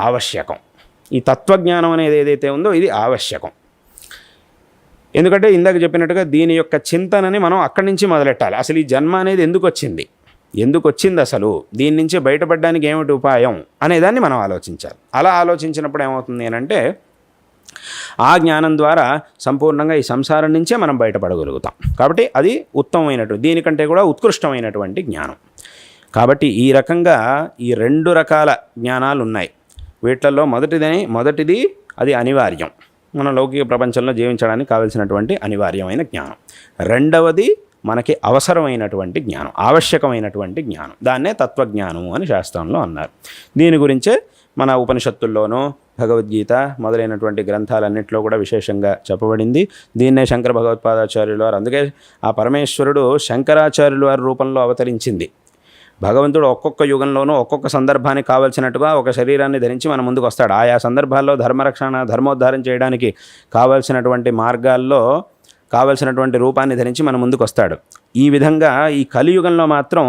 B: ఆవశ్యకం. ఈ తత్వజ్ఞానం అనేది ఏదైతే ఉందో ఇది ఆవశ్యకం. ఎందుకంటే ఇందాక చెప్పినట్టుగా దీని యొక్క చింతనని మనం అక్కడి నుంచి మొదలెట్టాలి. అసలు ఈ జన్మ అనేది ఎందుకు వచ్చింది, అసలు దీని నుంచి బయటపడడానికి ఏమిటి ఉపాయం అనేదాన్ని మనం ఆలోచించాలి. అలా ఆలోచించినప్పుడు ఏమవుతుంది అని అంటే ఆ జ్ఞానం ద్వారా సంపూర్ణంగా ఈ సంసారం నుంచే మనం బయటపడగలుగుతాం. కాబట్టి అది ఉత్తమమైనటువంటి, దీనికంటే కూడా ఉత్కృష్టమైనటువంటి జ్ఞానం. కాబట్టి ఈ రకంగా ఈ రెండు రకాల జ్ఞానాలు ఉన్నాయి. వీటిల్లో మొదటిది అది అనివార్యం, మన లౌకిక ప్రపంచంలో జీవించడానికి కావలసినటువంటి అనివార్యమైన జ్ఞానం. రెండవది మనకి అవసరమైనటువంటి జ్ఞానం, ఆవశ్యకమైనటువంటి జ్ఞానం. దాన్నే తత్వజ్ఞానం అని శాస్త్రంలో అన్నారు. దీని గురించే మన ఉపనిషత్తుల్లోనూ భగవద్గీత మొదలైనటువంటి గ్రంథాలన్నింటిలో కూడా విశేషంగా చెప్పబడింది. దీన్నే శంకర భగవత్పాదాచార్యులు వారు, అందుకే ఆ పరమేశ్వరుడు శంకరాచార్యుల వారి రూపంలో అవతరించింది. భగవంతుడు ఒక్కొక్క యుగంలోనూ ఒక్కొక్క సందర్భానికి కావాల్సినట్టుగా ఒక శరీరాన్ని ధరించి మన ముందుకు వస్తాడు. ఆయా సందర్భాల్లో ధర్మోద్ధారం చేయడానికి కావాల్సినటువంటి మార్గాల్లో కావలసినటువంటి రూపాన్ని ధరించి మన ముందుకు వస్తాడు. ఈ విధంగా ఈ కలియుగంలో మాత్రం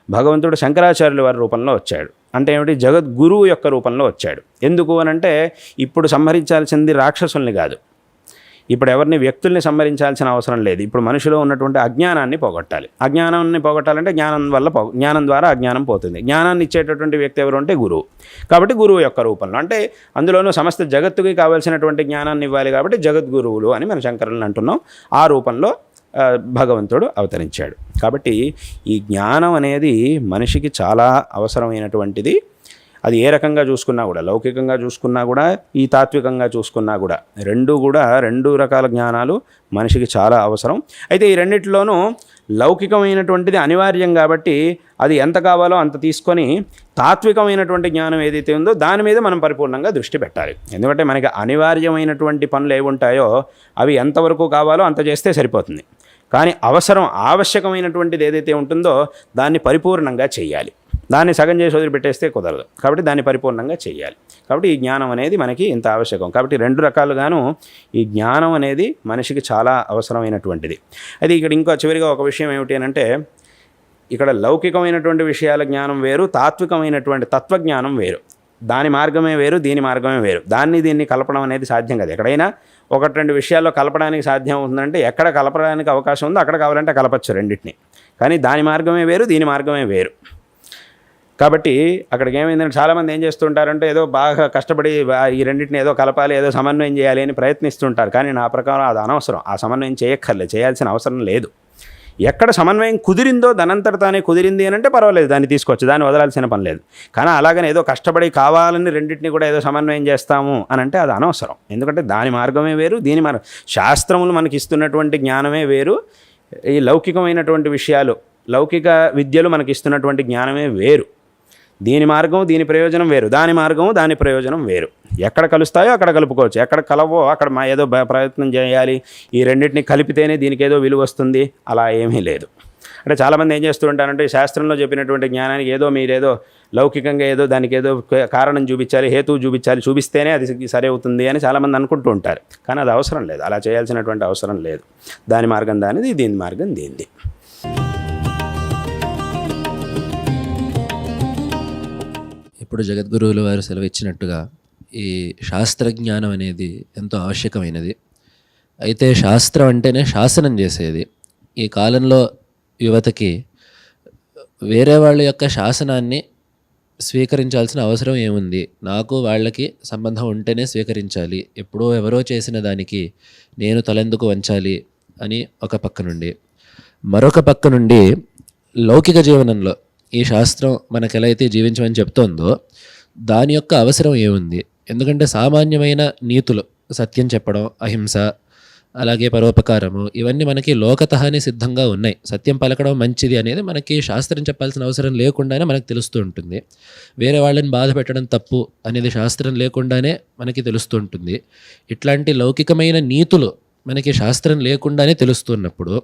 B: భగవంతుడు శంకరాచార్యుల వారి రూపంలో వచ్చాడు. అంటే ఏమిటి? జగద్గురువు యొక్క రూపంలో వచ్చాడు. ఎందుకు అనంటే ఇప్పుడు సంహరించాల్సింది రాక్షసుల్ని కాదు, ఇప్పుడు ఎవరిని వ్యక్తుల్ని సంహరించాల్సిన అవసరం లేదు. ఇప్పుడు మనిషిలో ఉన్నటువంటి అజ్ఞానాన్ని పోగొట్టాలి. అజ్ఞానాన్ని పోగొట్టాలంటే జ్ఞానం ద్వారా అజ్ఞానం పోతుంది. జ్ఞానాన్ని ఇచ్చేటటువంటి వ్యక్తి ఎవరు అంటే గురువు. కాబట్టి గురువు యొక్క రూపంలో, అంటే అందులోనూ సమస్త జగత్తుకి కావాల్సినటువంటి జ్ఞానాన్ని ఇవ్వాలి కాబట్టి జగద్గురువులు అని మన శంకరులను అంటున్నాం. ఆ రూపంలో భగవంతుడు అవతరించాడు. కాబట్టి ఈ జ్ఞానం అనేది మనిషికి చాలా అవసరమైనటువంటిది. అది ఏ రకంగా చూసుకున్నా కూడా, లౌకికంగా చూసుకున్నా కూడా, ఈ తాత్వికంగా చూసుకున్నా కూడా, రెండు రకాల జ్ఞానాలు మనిషికి చాలా అవసరం. అయితే ఈ రెండిట్లోనూ లౌకికమైనటువంటిది అనివార్యం కాబట్టి అది ఎంత కావాలో అంత తీసుకొని తాత్వికమైనటువంటి జ్ఞానం ఏదైతే ఉందో దాని మీద మనం పరిపూర్ణంగా దృష్టి పెట్టాలి. ఎందుకంటే మనకి అనివార్యమైనటువంటి పనులు ఏవి ఉంటాయో అవి ఎంతవరకు కావాలో అంత చేస్తే సరిపోతుంది. కానీ ఆవశ్యకమైనటువంటిది ఏదైతే ఉంటుందో దాన్ని పరిపూర్ణంగా చేయాలి. దాన్ని సగం చేసి వదిలిపెట్టేస్తే కుదరదు. కాబట్టి దాన్ని పరిపూర్ణంగా చేయాలి. కాబట్టి ఈ జ్ఞానం అనేది మనకి ఇంత ఆవశ్యకం. కాబట్టి రెండు రకాలుగాను ఈ జ్ఞానం అనేది మనిషికి చాలా అవసరమైనటువంటిది. అది ఇక్కడ ఇంకా చివరిగా ఒక విషయం ఏమిటి అని అంటే, ఇక్కడ లౌకికమైనటువంటి విషయాల జ్ఞానం వేరు, తాత్వికమైనటువంటి తత్వజ్ఞానం వేరు. దాని మార్గమే వేరు, దీని మార్గమే వేరు. దీన్ని కలపడం అనేది సాధ్యం కాదు. ఎక్కడైనా ఒకటి రెండు విషయాల్లో కలపడానికి సాధ్యం అవుతుందంటే, ఎక్కడ కలపడానికి అవకాశం ఉందో అక్కడ కావాలంటే కలపచ్చు రెండింటిని. కానీ దాని మార్గమే వేరు, దీని మార్గమే వేరు. కాబట్టి అక్కడికి ఏమైందంటే చాలామంది ఏం చేస్తుంటారంటే ఏదో బాగా కష్టపడి ఈ రెండింటిని ఏదో కలపాలి, ఏదో సమన్వయం చేయాలి అని ప్రయత్నిస్తుంటారు. కానీ నా ప్రకారం అది అనవసరం. ఆ సమన్వయం చేయక్కర్లేదు, చేయాల్సిన అవసరం లేదు. ఎక్కడ సమన్వయం కుదిరిందో దానంతట తానే కుదిరింది అని అంటే పర్వాలేదు, దాన్ని తీసుకోవచ్చు, దాన్ని వదలాల్సిన పని లేదు. కానీ అలాగని ఏదో కష్టపడి కావాలని రెండింటిని కూడా ఏదో సమన్వయం చేస్తాము అని అంటే అది అనవసరం. ఎందుకంటే దాని మార్గమే వేరు, దీని మార్గం, శాస్త్రములు మనకి ఇస్తున్నటువంటి జ్ఞానమే వేరు, ఈ లౌకికమైనటువంటి విషయాలు, లౌకిక విద్యలు మనకి ఇస్తున్నటువంటి జ్ఞానమే వేరు. దీని మార్గం దీని ప్రయోజనం వేరు, దాని మార్గం దాని ప్రయోజనం వేరు. ఎక్కడ కలుస్తాయో అక్కడ కలుపుకోవచ్చు, ఎక్కడ కలవో అక్కడ ఏదో ప్రయత్నం చేయాలి, ఈ రెండింటిని కలిపితేనే దీనికి ఏదో విలువ వస్తుంది, అలా ఏమీ లేదు. అంటే చాలామంది ఏం చేస్తూ ఉంటారంటే శాస్త్రంలో చెప్పినటువంటి జ్ఞానానికి ఏదో మీరేదో లౌకికంగా ఏదో దానికి ఏదో కారణం చూపించాలి, హేతువు చూపించాలి, చూపిస్తేనే అది సరి అవుతుంది అని చాలామంది అనుకుంటూ ఉంటారు. కానీ అది అవసరం లేదు, అలా చేయాల్సినటువంటి అవసరం లేదు. దాని మార్గం దానిది, దీని మార్గం దీనిది.
D: ఇప్పుడు జగద్గురువుల వారు సెలవిచ్చినట్టుగా ఈ శాస్త్రజ్ఞానం అనేది ఎంతో ఆవశ్యకమైనది. అయితే శాస్త్రం అంటేనే శాసనం చేసేది. ఈ కాలంలో యువతకి వేరే వాళ్ళ యొక్క శాసనాన్ని స్వీకరించాల్సిన అవసరం ఏముంది, నాకు వాళ్ళకి సంబంధం ఉంటేనే స్వీకరించాలి, ఎప్పుడో ఎవరో చేసిన దానికి నేను తలెందుకు వంచాలి అని ఒక పక్క నుండి, మరొక పక్క నుండి లౌకిక జీవనంలో ఈ శాస్త్రం మనకు ఎలా అయితే జీవించమని చెప్తోందో దాని యొక్క అవసరం ఏముంది. ఎందుకంటే సామాన్యమైన నీతులు, సత్యం చెప్పడం, అహింస, అలాగే పరోపకారము, ఇవన్నీ మనకి లోకతహాని సిద్ధంగా ఉన్నాయి. సత్యం పలకడం మంచిది అనేది మనకి శాస్త్రం చెప్పాల్సిన అవసరం లేకుండానే మనకు తెలుస్తూ ఉంటుంది. వేరే వాళ్ళని బాధ పెట్టడం తప్పు అనేది శాస్త్రం లేకుండానే మనకి తెలుస్తూ ఉంటుంది. ఇట్లాంటి లౌకికమైన నీతులు మనకి శాస్త్రం లేకుండానే తెలుస్తున్నప్పుడు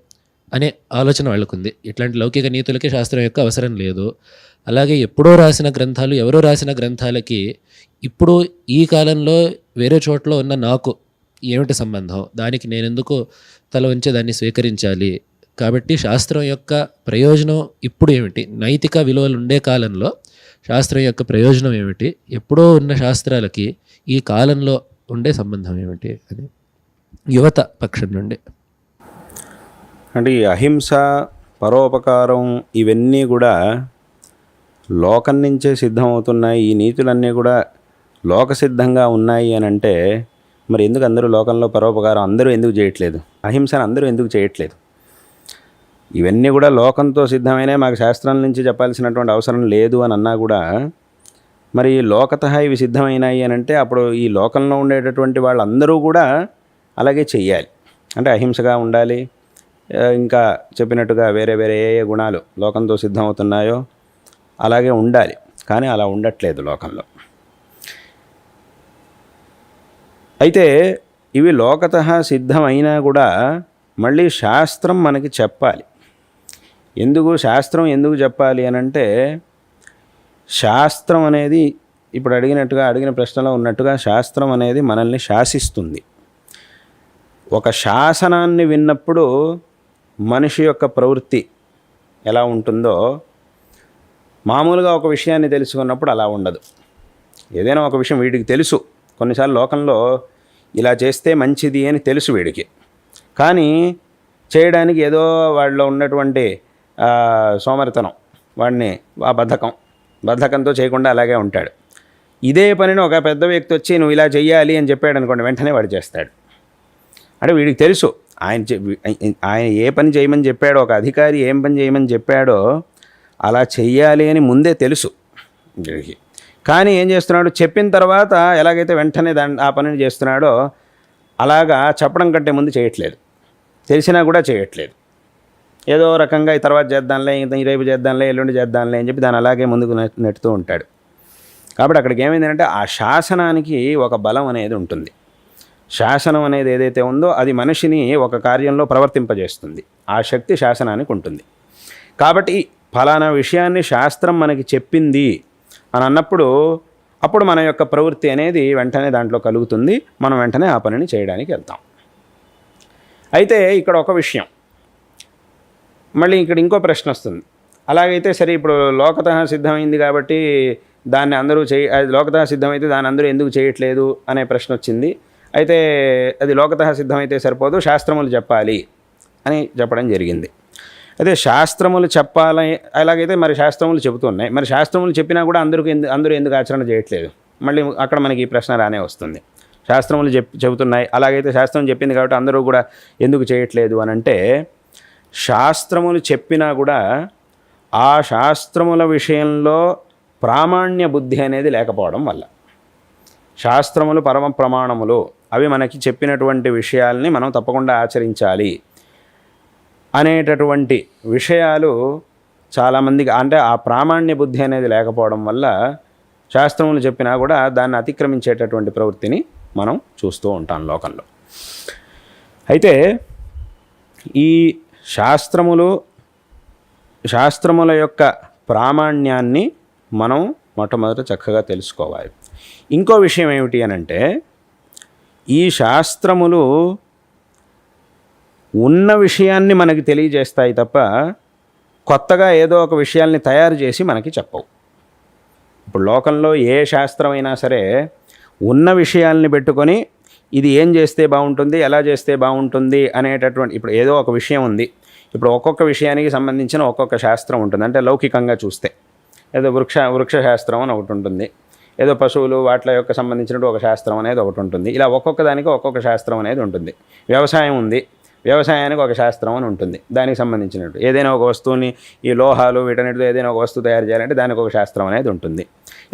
D: అనే ఆలోచన వాళ్ళకుంది. ఇట్లాంటి లౌకిక నీతులకి శాస్త్రం యొక్క అవసరం లేదు. అలాగే ఎప్పుడో రాసిన గ్రంథాలు, ఎవరో రాసిన గ్రంథాలకి ఇప్పుడు ఈ కాలంలో వేరే చోట్ల ఉన్న నాకు ఏమిటి సంబంధం, దానికి నేనెందుకు తల వంచి దాన్ని స్వీకరించాలి. కాబట్టి శాస్త్రం యొక్క ప్రయోజనం ఇప్పుడు ఏమిటి, నైతిక విలువలు ఉండే కాలంలో శాస్త్రం యొక్క ప్రయోజనం ఏమిటి, ఎప్పుడో ఉన్న శాస్త్రాలకి ఈ కాలంలో ఉండే సంబంధం ఏమిటి అని యువత పక్షం నుండి.
B: అంటే ఈ అహింస, పరోపకారం ఇవన్నీ కూడా లోకం నుంచే సిద్ధమవుతున్నాయి. ఈ నీతులన్నీ కూడా లోకసిద్ధంగా ఉన్నాయి అని అంటే మరి ఎందుకు అందరూ లోకంలో పరోపకారం అందరూ ఎందుకు చేయట్లేదు, అహింసను అందరూ ఎందుకు చేయట్లేదు? ఇవన్నీ కూడా లోకంతో సిద్ధమైనా మాకు శాస్త్రం నుంచి చెప్పాల్సినటువంటి అవసరం లేదు అని అన్నా కూడా మరి లోకతః ఇవి సిద్ధమైనాయి అని అంటే అప్పుడు ఈ లోకంలో ఉండేటటువంటి వాళ్ళందరూ కూడా అలాగే చెయ్యాలి. అంటే అహింసగా ఉండాలి, ఇంకా చెప్పినట్టుగా వేరే వేరే ఏ గుణాలు లోకంతో సిద్ధమవుతున్నాయో అలాగే ఉండాలి. కానీ అలా ఉండట్లేదు లోకంలో. అయితే ఇవి లోకతః సిద్ధమైనా కూడా మళ్ళీ శాస్త్రం మనకి చెప్పాలి. శాస్త్రం ఎందుకు చెప్పాలి అని అంటే, శాస్త్రం అనేది ఇప్పుడు అడిగిన ప్రశ్నలో ఉన్నట్టుగా శాస్త్రం అనేది మనల్ని శాసిస్తుంది. ఒక శాసనాన్ని విన్నప్పుడు మనిషి యొక్క ప్రవృత్తి ఎలా ఉంటుందో మామూలుగా ఒక విషయాన్ని తెలుసుకున్నప్పుడు అలా ఉండదు. ఏదైనా ఒక విషయం వీడికి తెలుసు, కొన్నిసార్లు లోకంలో ఇలా చేస్తే మంచిది అని తెలుసు వీడికి, కానీ చేయడానికి ఏదో వాడిలో ఉన్నటువంటి సోమరితనం, వాడిని ఆ బద్ధకంతో చేయకుండా అలాగే ఉంటాడు. ఇదే పనిని ఒక పెద్ద వ్యక్తి వచ్చి నువ్వు ఇలా చెయ్యాలి అని చెప్పాడు అనుకోండి, వెంటనే వాడు చేస్తాడు. అంటే వీడికి తెలుసు ఆయన ఏ పని చేయమని చెప్పాడో, ఒక అధికారి ఏం పని చేయమని చెప్పాడో అలా చెయ్యాలి అని ముందే తెలుసు వీడికి. కానీ ఏం చేస్తున్నాడు, చెప్పిన తర్వాత ఎలాగైతే వెంటనే ఆ పనిని చేస్తున్నాడో అలాగా చెప్పడం కంటే ముందు చేయట్లేదు, తెలిసినా కూడా చేయట్లేదు. ఏదో రకంగా ఈ తర్వాత చేద్దాంలే, రేపు చేద్దాంలే, ఎల్లుండి చేద్దాంలే అని చెప్పి దాన్ని అలాగే ముందుకు నెట్టుతూ ఉంటాడు. కాబట్టి అక్కడికి ఏమైందంటే ఆ శాసనానికి ఒక బలం అనేది ఉంటుంది. శాసనం అనేది ఏదైతే ఉందో అది మనిషిని ఒక కార్యంలో ప్రవర్తింపజేస్తుంది. ఆ శక్తి శాసనానికి ఉంటుంది. కాబట్టి ఫలానా విషయాన్ని శాస్త్రం మనకి చెప్పింది అని అన్నప్పుడు అప్పుడు మన యొక్క ప్రవృత్తి అనేది వెంటనే దాంట్లో కలుగుతుంది, మనం వెంటనే ఆ పనిని చేయడానికి వెళ్తాం. అయితే ఇక్కడ ఒక విషయం, మళ్ళీ ఇక్కడ ఇంకో ప్రశ్న వస్తుంది. అలాగైతే సరే, ఇప్పుడు లోకతః సిద్ధమైంది కాబట్టి దాన్ని అందరూ లోకతః సిద్ధమైతే దాన్ని అందరూ ఎందుకు చేయట్లేదు అనే ప్రశ్న వచ్చింది. అయితే అది లోకతః సిద్ధమైతే సరిపోదు, శాస్త్రములు చెప్పాలి అని చెప్పడం జరిగింది. అదే శాస్త్రములు చెప్పాలని, అలాగైతే మరి శాస్త్రములు చెబుతున్నాయి, మరి శాస్త్రములు చెప్పినా కూడా అందరూ ఎందుకు ఆచరణ చేయట్లేదు? మళ్ళీ అక్కడ మనకి ఈ ప్రశ్న రానే వస్తుంది. శాస్త్రములు చెబుతున్నాయి, అలాగైతే శాస్త్రం చెప్పింది కాబట్టి అందరూ కూడా ఎందుకు చేయట్లేదు అని అంటే, శాస్త్రములు చెప్పినా కూడా ఆ శాస్త్రముల విషయంలో ప్రామాణ్య బుద్ధి అనేది లేకపోవడం వల్ల, శాస్త్రములు పరమ ప్రమాణములు, అవి మనకి చెప్పినటువంటి విషయాల్ని మనం తప్పకుండా ఆచరించాలి అనేటటువంటి విషయాలు చాలామందికి, అంటే ఆ ప్రామాణ్య బుద్ధి అనేది లేకపోవడం వల్ల శాస్త్రములు చెప్పినా కూడా దాన్ని అతిక్రమించేటటువంటి ప్రవృత్తిని మనం చూస్తూ ఉంటాం లోకంలో. అయితే ఈ శాస్త్రముల యొక్క ప్రామాణ్యాన్ని మనం మొట్టమొదట చక్కగా తెలుసుకోవాలి. ఇంకో విషయం ఏమిటి అని అంటే, ఈ శాస్త్రములు ఉన్న విషయాన్ని మనకి తెలియజేస్తాయి తప్ప కొత్తగా ఏదో ఒక విషయాల్ని తయారు చేసి మనకి చెప్పవు. ఇప్పుడు లోకంలో ఏ శాస్త్రమైనా సరే ఉన్న విషయాల్ని పెట్టుకొని ఇది ఏం చేస్తే బాగుంటుంది, ఎలా చేస్తే బాగుంటుంది అనేటటువంటి, ఇప్పుడు ఏదో ఒక విషయం ఉంది, ఇప్పుడు ఒక్కొక్క విషయానికి సంబంధించిన ఒక్కొక్క శాస్త్రం ఉంటుంది. అంటే లౌకికంగా చూస్తే ఏదో వృక్ష శాస్త్రం అని ఒకటి ఉంటుంది, ఏదో పశువులు వాటి యొక్క సంబంధించినట్టు ఒక శాస్త్రం అనేది ఒకటి ఉంటుంది. ఇలా ఒక్కొక్క దానికి ఒక్కొక్క శాస్త్రం అనేది ఉంటుంది. వ్యవసాయం ఉంది, వ్యవసాయానికి ఒక శాస్త్రం అని ఉంటుంది దానికి సంబంధించినట్టు. ఏదైనా ఒక వస్తువుని, ఈ లోహాలు వీటన్నిటితో ఏదైనా ఒక వస్తువు తయారు చేయాలంటే దానికి ఒక శాస్త్రం అనేది ఉంటుంది.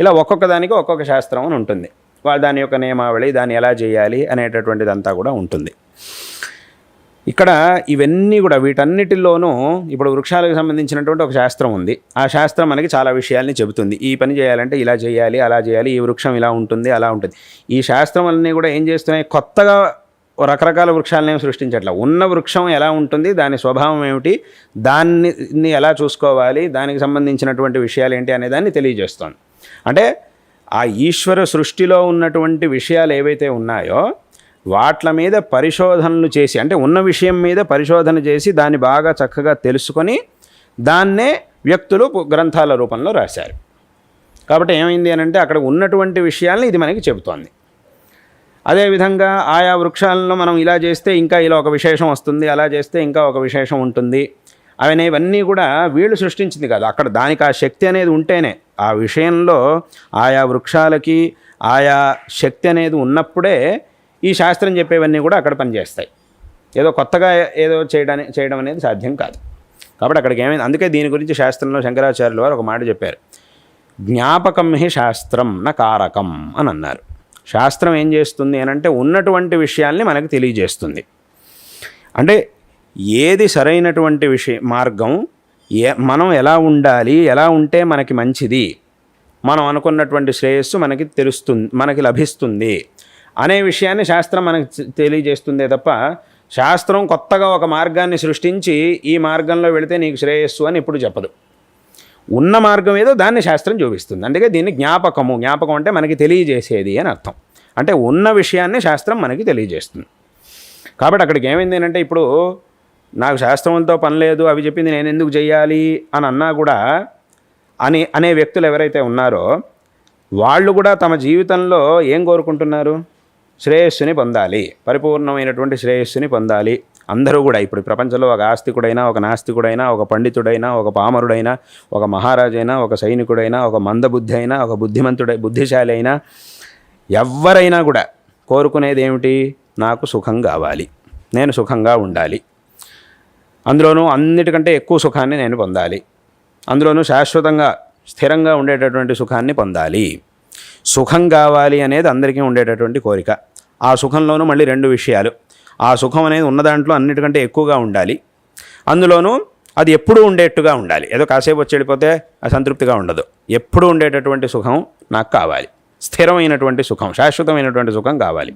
B: ఇలా ఒక్కొక్క దానికి ఒక్కొక్క శాస్త్రం అని ఉంటుంది. దాని యొక్క నియమావళి, దాన్ని ఎలా చేయాలి అనేటటువంటిదంతా కూడా ఉంటుంది. ఇక్కడ ఇవన్నీ కూడా వీటన్నిటిలోనూ ఇప్పుడు వృక్షాలకు సంబంధించినటువంటి ఒక శాస్త్రం ఉంది. ఆ శాస్త్రం మనకి చాలా విషయాల్ని చెబుతుంది. ఈ పని చేయాలంటే ఇలా చేయాలి, అలా చేయాలి, ఈ వృక్షం ఇలా ఉంటుంది, అలా ఉంటుంది. ఈ శాస్త్రం అన్నీ కూడా ఏం చేస్తున్నాయి, కొత్తగా రకరకాల వృక్షాలనేమి సృష్టించట్లా. ఉన్న వృక్షం ఎలా ఉంటుంది, దాని స్వభావం ఏమిటి, దాన్ని ఎలా చూసుకోవాలి, దానికి సంబంధించినటువంటి విషయాలు ఏంటి అనే దాన్ని తెలియజేస్తోంది. అంటే ఆ ఈశ్వర సృష్టిలో ఉన్నటువంటి విషయాలు ఏవైతే ఉన్నాయో వాట్ల మీద పరిశోధనలు చేసి, అంటే ఉన్న విషయం మీద పరిశోధన చేసి దాన్ని బాగా చక్కగా తెలుసుకొని దాన్నే వ్యక్తులు గ్రంథాల రూపంలో రాశారు. కాబట్టి ఏమైంది అని అంటే, అక్కడ ఉన్నటువంటి విషయాల్ని ఇది మనకి చెబుతోంది. అదేవిధంగా ఆయా వృక్షాలను మనం ఇలా చేస్తే ఇంకా ఇలా ఒక విశేషం వస్తుంది, అలా చేస్తే ఇంకా ఒక విశేషం ఉంటుంది అవన్నీ కూడా వీళ్ళు సృష్టించింది కాదు. అక్కడ దానికి ఆ శక్తి అనేది ఉంటేనే, ఆ విషయంలో ఆయా వృక్షాలకి ఆయా శక్తి అనేది ఉన్నప్పుడే ఈ శాస్త్రం చెప్పేవన్నీ కూడా అక్కడ పనిచేస్తాయి. ఏదో కొత్తగా ఏదో చేయడం అనేది సాధ్యం కాదు. కాబట్టి అక్కడికి ఏమైంది, అందుకే దీని గురించి శాస్త్రంలో శంకరాచార్యుల వారు ఒక మాట చెప్పారు, జ్ఞాపకం హి శాస్త్రం న కారకం అని అన్నారు. శాస్త్రం ఏం చేస్తుంది అని అంటే ఉన్నటువంటి విషయాల్ని మనకు తెలియజేస్తుంది. అంటే ఏది సరైనటువంటి మార్గం, మనం ఎలా ఉండాలి, ఎలా ఉంటే మనకి మంచిది, మనం అనుకున్నటువంటి శ్రేయస్సు మనకి తెలుస్తుంది, మనకి లభిస్తుంది అనే విషయాన్ని శాస్త్రం మనకి తెలియజేస్తుందే తప్ప శాస్త్రం కొత్తగా ఒక మార్గాన్ని సృష్టించి ఈ మార్గంలో వెళితే నీకు శ్రేయస్సు అని ఇప్పుడు చెప్పదు. ఉన్న మార్గం ఏదో దాన్ని శాస్త్రం చూపిస్తుంది. అందుకే దీన్ని జ్ఞాపకం అంటే మనకి తెలియజేసేది అని అర్థం. అంటే ఉన్న విషయాన్ని శాస్త్రం మనకి తెలియజేస్తుంది. కాబట్టి అక్కడికి ఏమైంది అంటే, ఇప్పుడు నాకు శాస్త్రంతో పని లేదు, అవి చెప్పింది నేను ఎందుకు చెయ్యాలి అని అన్నా కూడా అనే వ్యక్తులు ఎవరైతే ఉన్నారో వాళ్ళు కూడా తమ జీవితంలో ఏం కోరుకుంటున్నారు, శ్రేయస్సుని పొందాలి, పరిపూర్ణమైనటువంటి శ్రేయస్సుని పొందాలి. అందరూ కూడా ఇప్పుడు ప్రపంచంలో ఒక ఆస్తికుడైనా, ఒక నాస్తికుడైనా, ఒక పండితుడైనా, ఒక పామరుడైనా, ఒక మహారాజైనా, ఒక సైనికుడైనా, ఒక మందబుద్ధి అయినా, ఒక బుద్ధిశాలి అయినా, ఎవరైనా కూడా కోరుకునేది ఏమిటి, నాకు సుఖం కావాలి, నేను సుఖంగా ఉండాలి, అందులోనూ అన్నిటికంటే ఎక్కువ సుఖాన్ని నేను పొందాలి, అందులోనూ శాశ్వతంగా స్థిరంగా ఉండేటటువంటి సుఖాన్ని పొందాలి. సుఖం కావాలి అనేది అందరికీ ఉండేటటువంటి కోరిక. ఆ సుఖంలోనూ మళ్ళీ రెండు విషయాలు, ఆ సుఖం అనేది ఉన్న దాంట్లో అన్నిటికంటే ఎక్కువగా ఉండాలి, అందులోనూ అది ఎప్పుడూ ఉండేట్టుగా ఉండాలి. ఏదో కాసేపు వచ్చి వెళ్ళిపోతే అసంతృప్తిగా ఉండదు. ఎప్పుడూ ఉండేటటువంటి సుఖం నాకు కావాలి, స్థిరమైనటువంటి సుఖం, శాశ్వతమైనటువంటి సుఖం కావాలి.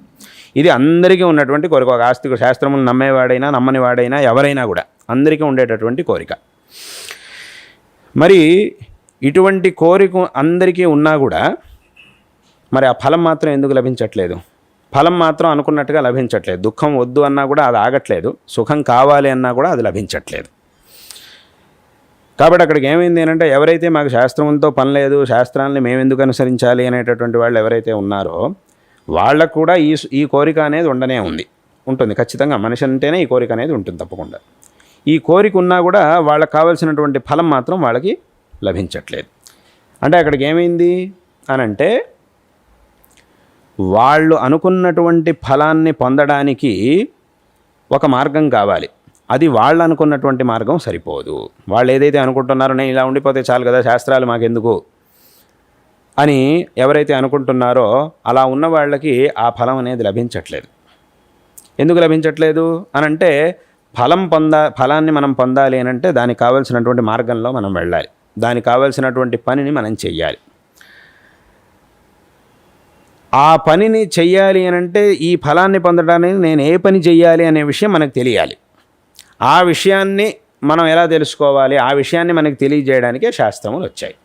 B: ఇది అందరికీ ఉన్నటువంటి కోరిక. ఒక ఆస్తిక శాస్త్రములు నమ్మేవాడైనా నమ్మని వాడైనా ఎవరైనా కూడా అందరికీ ఉండేటటువంటి కోరిక. మరి ఇటువంటి కోరిక అందరికీ ఉన్నా కూడా మరి ఆ ఫలం మాత్రం ఎందుకు లభించట్లేదు? ఫలం మాత్రం అనుకున్నట్టుగా లభించట్లేదు. దుఃఖం వద్దు అన్నా కూడా అది ఆగట్లేదు, సుఖం కావాలి అన్నా కూడా అది లభించట్లేదు. కాబట్టి అక్కడికి ఏమైంది అంటే, ఎవరైతే మాకు శాస్త్రంతో పని లేదు, శాస్త్రాన్ని మేము ఎందుకు అనుసరించాలి అనేటటువంటి వాళ్ళు ఎవరైతే ఉన్నారో వాళ్ళకు కూడా ఈ కోరిక అనేది ఉంటుంది ఖచ్చితంగా. మనిషి అంటేనే ఈ కోరిక అనేది ఉంటుంది తప్పకుండా. ఈ కోరిక ఉన్నా కూడా వాళ్ళకి కావాల్సినటువంటి ఫలం మాత్రం వాళ్ళకి లభించట్లేదు. అంటే అక్కడికి ఏమైంది అని అంటే, వాళ్ళు అనుకున్నటువంటి ఫలాన్ని పొందడానికి ఒక మార్గం కావాలి. అది వాళ్ళు అనుకున్నటువంటి మార్గం సరిపోదు. వాళ్ళు ఏదైతే అనుకుంటున్నారో నేను ఇలా ఉండిపోతే చాలు కదా, శాస్త్రాలు మాకెందుకు అని ఎవరైతే అనుకుంటున్నారో అలా ఉన్న వాళ్ళకి ఆ ఫలం అనేది లభించట్లేదు. ఎందుకు లభించట్లేదు అని అంటే, ఫలాన్ని మనం పొందాలి అని అంటే దానికి కావాల్సినటువంటి మార్గంలో మనం వెళ్ళాలి, దానికి కావాల్సినటువంటి పనిని మనం చెయ్యాలి. ఆ పనిని చెయ్యాలి అని అంటే ఈ ఫలాన్ని పొందడానికి నేను ఏ పని చెయ్యాలి అనే విషయం మనకు తెలియాలి. ఆ విషయాన్ని మనం ఎలా తెలుసుకోవాలి? ఆ విషయాన్ని మనకు తెలియజేయడానికే శాస్త్రములు వచ్చాయి.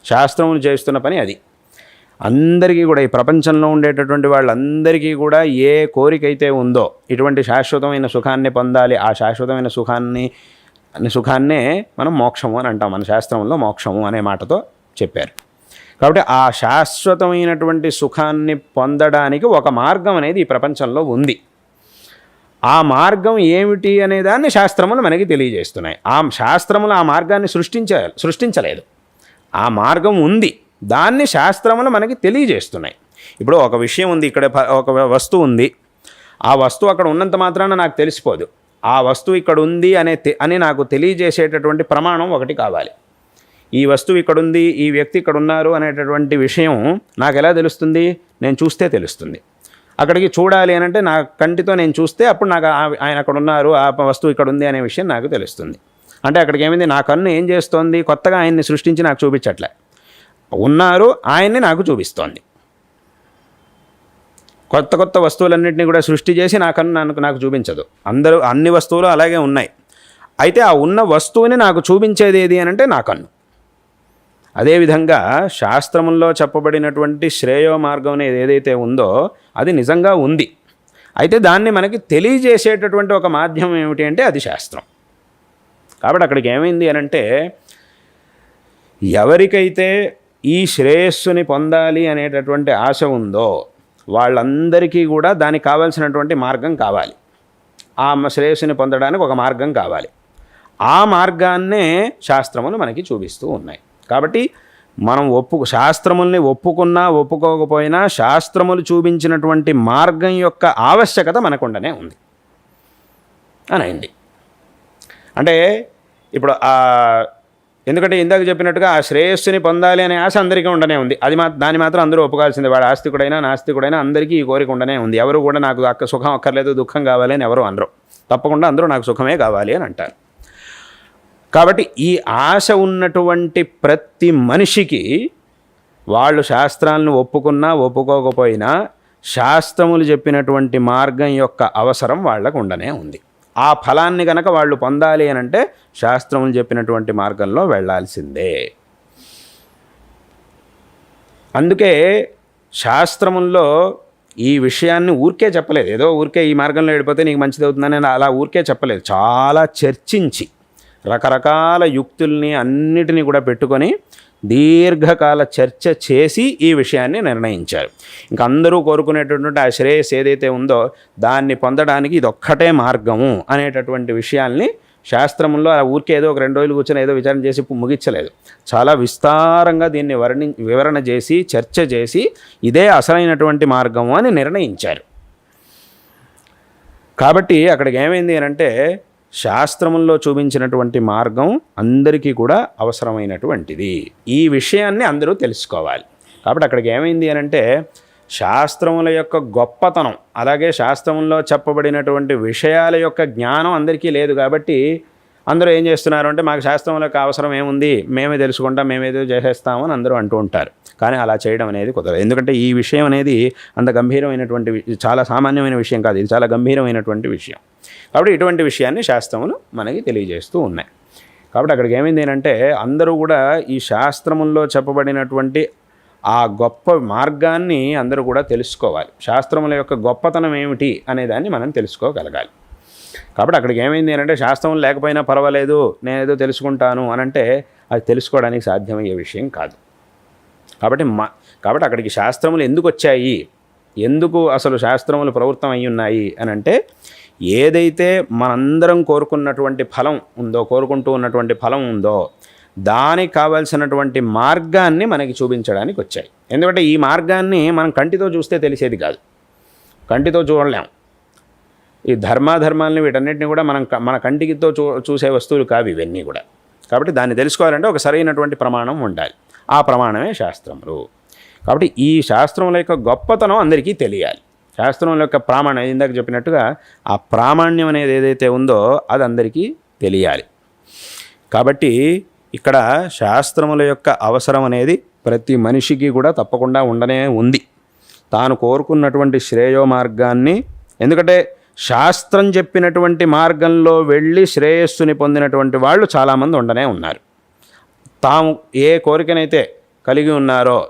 B: శాస్త్రములు చేస్తున్న పని అది. అందరికీ కూడా, ఈ ప్రపంచంలో ఉండేటటువంటి వాళ్ళందరికీ కూడా ఏ కోరిక అయితే ఉందో, ఇటువంటి శాశ్వతమైన సుఖాన్ని పొందాలి, ఆ శాశ్వతమైన సుఖాన్నే మనం మోక్షము అని అంటాం. మన శాస్త్రంలో మోక్షము అనే మాటతో చెప్పారు. కాబట్టి ఆ శాశ్వతమైనటువంటి సుఖాన్ని పొందడానికి ఒక మార్గం అనేది ఈ ప్రపంచంలో ఉంది. ఆ మార్గం ఏమిటి అనే దాన్ని శాస్త్రములు మనకి తెలియజేస్తున్నాయి. ఆ శాస్త్రములు ఆ మార్గాన్ని సృష్టించలేదు. ఆ మార్గం ఉంది, దాన్ని శాస్త్రములు మనకి తెలియజేస్తున్నాయి. ఇప్పుడు ఒక విషయం ఉంది, ఇక్కడ ఒక వస్తువు ఉంది. ఆ వస్తువు అక్కడ ఉన్నంత మాత్రాన నాకు తెలిసిపోదు. ఆ వస్తువు ఇక్కడ ఉంది అని నాకు తెలియజేసేటటువంటి ప్రమాణం ఒకటి కావాలి. ఈ వస్తువు ఇక్కడ ఉంది, ఈ వ్యక్తి ఇక్కడ ఉన్నారు అనేటటువంటి విషయం నాకు ఎలా తెలుస్తుంది? నేను చూస్తే తెలుస్తుంది. అక్కడికి చూడాలి అని అంటే నా కంటితో నేను చూస్తే అప్పుడు నాకు ఆయన అక్కడ ఉన్నారు, ఆ వస్తువు ఇక్కడ ఉంది అనే విషయం నాకు తెలుస్తుంది. అంటే అక్కడికి ఏమైంది? నా కన్ను ఏం చేస్తోంది? కొత్తగా ఆయన్ని సృష్టించి నాకు చూపించట్లే, ఉన్నారు ఆయన్ని నాకు చూపిస్తోంది. కొత్త వస్తువులన్నింటినీ కూడా సృష్టి చేసి నా కన్ను నాకు చూపించదు. అన్ని వస్తువులు అలాగే ఉన్నాయి. అయితే ఆ ఉన్న వస్తువుని నాకు చూపించేది ఏది అని అంటే నా కన్ను. అదేవిధంగా శాస్త్రముల్లో చెప్పబడినటువంటి శ్రేయో మార్గం అనేది ఏదైతే ఉందో అది నిజంగా ఉంది. అయితే దాన్ని మనకి తెలియజేసేటటువంటి ఒక మాధ్యమం ఏమిటి అంటే అది శాస్త్రం. కాబట్టి అక్కడికి ఏమైంది అని అంటే, ఎవరికైతే ఈ శ్రేయస్సుని పొందాలి అనేటటువంటి ఆశ ఉందో వాళ్ళందరికీ కూడా దానికి కావాల్సినటువంటి మార్గం కావాలి. ఆ శ్రేయస్సుని పొందడానికి ఒక మార్గం కావాలి. ఆ మార్గాన్నే శాస్త్రములు మనకి చూపిస్తూ ఉన్నాయి. కాబట్టి మనం శాస్త్రముల్ని ఒప్పుకున్నా ఒప్పుకోకపోయినా శాస్త్రములు చూపించినటువంటి మార్గం యొక్క ఆవశ్యకత మనకుండానే ఉంది అని అయింది. అంటే ఇప్పుడు ఎందుకంటే ఇందాక చెప్పినట్టుగా ఆ శ్రేయస్సుని పొందాలి అనే ఆశ అందరికీ ఉండనే ఉంది. దాన్ని మాత్రం అందరూ ఒప్పుకోవాల్సిందే. వాడు ఆస్తికుడైనా నాస్తికుడైనా అందరికీ ఈ కోరిక ఉండనే ఉంది. ఎవరు కూడా నాకు సుఖం అక్కర్లేదు, దుఃఖం కావాలి అని ఎవరు అనరు. తప్పకుండా అందరూ నాకు సుఖమే కావాలి అని అంటారు. కాబట్టి ఈ ఆశ ఉన్నటువంటి ప్రతి మనిషికి వాళ్ళు శాస్త్రాలను ఒప్పుకున్నా ఒప్పుకోకపోయినా శాస్త్రములు చెప్పినటువంటి మార్గం యొక్క అవసరం వాళ్ళకు ఉండనే ఉంది. ఆ ఫలాన్ని కనుక వాళ్ళు పొందాలి అని అంటే శాస్త్రములు చెప్పినటువంటి మార్గంలో వెళ్ళాల్సిందే. అందుకే శాస్త్రముల్లో ఈ విషయాన్ని ఊరికే చెప్పలేదు. ఏదో ఊరికే ఈ మార్గంలో వెళ్ళిపోతే నీకు మంచిది అవుతుందని అలా ఊరికే చెప్పలేదు. చాలా చర్చించి రకరకాల యుక్తుల్ని అన్నిటినీ కూడా పెట్టుకొని దీర్ఘకాల చర్చ చేసి ఈ విషయాన్ని నిర్ణయించారు. ఇంకా అందరూ కోరుకునేటటువంటి ఆ శ్రేయస్ ఏదైతే ఉందో దాన్ని పొందడానికి ఇదొక్కటే మార్గము అనేటటువంటి విషయాల్ని శాస్త్రముల్లో అలా ఊరికే ఏదో ఒక 2 రోజులు కూర్చొని ఏదో విచారణ చేసి ముగించలేదు. చాలా విస్తారంగా దీన్ని వివరణ చేసి చర్చ చేసి ఇదే అసలైనటువంటి మార్గము అని నిర్ణయించారు. కాబట్టి అక్కడికి ఏమైంది అని అంటే, శాస్త్రముల్లో చూపించినటువంటి మార్గం అందరికీ కూడా అవసరమైనటువంటిది. ఈ విషయాన్ని అందరూ తెలుసుకోవాలి. కాబట్టి అక్కడికి ఏమైంది అని అంటే, శాస్త్రముల యొక్క గొప్పతనం అలాగే శాస్త్రముల్లో చెప్పబడినటువంటి విషయాల యొక్క జ్ఞానం అందరికీ లేదు. కాబట్టి అందరూ ఏం చేస్తున్నారు అంటే, మాకు శాస్త్రముల యొక్క అవసరం ఏముంది, మేమే తెలుసుకుంటాం, మేమేదో చేసేస్తామని అందరూ అంటూ ఉంటారు. కానీ అలా చేయడం అనేది కుదరదు. ఎందుకంటే ఈ విషయం అనేది అంత గంభీరమైనటువంటి చాలా సామాన్యమైన విషయం కాదు, ఇది చాలా గంభీరమైనటువంటి విషయం. కాబట్టి ఇటువంటి విషయాన్ని శాస్త్రములు మనకి తెలియజేస్తూ ఉన్నాయి. కాబట్టి అక్కడికి ఏమైంది అంటే, అందరూ కూడా ఈ శాస్త్రముల్లో చెప్పబడినటువంటి ఆ గొప్ప మార్గాన్ని అందరూ కూడా తెలుసుకోవాలి. శాస్త్రముల యొక్క గొప్పతనం ఏమిటి అనేదాన్ని మనం తెలుసుకోగలగాలి. కాబట్టి అక్కడికి ఏమైంది అంటే శాస్త్రం లేకపోయినా పర్వాలేదు, నేనేదో తెలుసుకుంటాను అనంటే అది తెలుసుకోవడానికి సాధ్యమయ్యే విషయం కాదు. కాబట్టి అక్కడికి శాస్త్రములు ఎందుకు వచ్చాయి, ఎందుకు అసలు శాస్త్రములు ప్రవృత్తం అయి ఉన్నాయి అని అంటే, ఏదైతే మనందరం కోరుకుంటూ ఉన్నటువంటి ఫలం ఉందో దానికి కావాల్సినటువంటి మార్గాన్ని మనకి చూపించడానికి వచ్చాయి. ఎందుకంటే ఈ మార్గాన్ని మనం కంటితో చూస్తే తెలిసేది కాదు, కంటితో చూడలేం. ఈ ధర్మాధర్మాలని వీటన్నిటిని కూడా మన కంటితో చూసే వస్తువులు కావు ఇవన్నీ కూడా. కాబట్టి దాన్ని తెలుసుకోవాలంటే ఒక సరైనటువంటి ప్రమాణం ఉండాలి. ఆ ప్రమాణమే శాస్త్రములు. కాబట్టి ఈ శాస్త్రముల యొక్క గొప్పతనం అందరికీ తెలియాలి. శాస్త్రముల యొక్క ప్రామాణ్యం, ఇందాక చెప్పినట్టుగా ఆ ప్రామాణ్యం అనేది ఏదైతే ఉందో అది అందరికీ తెలియాలి. కాబట్టి ఇక్కడ శాస్త్రముల యొక్క అవసరం అనేది ప్రతి మనిషికి కూడా తప్పకుండా ఉండనే ఉంది. తాను కోరుకున్నటువంటి శ్రేయో మార్గాన్ని, ఎందుకంటే శాస్త్రం చెప్పినటువంటి మార్గంలో వెళ్ళి శ్రేయస్సుని పొందినటువంటి వాళ్ళు చాలామంది ఉండనే ఉన్నారు. తాము ఏ కోరికనైతే కలిగి ఉన్నారో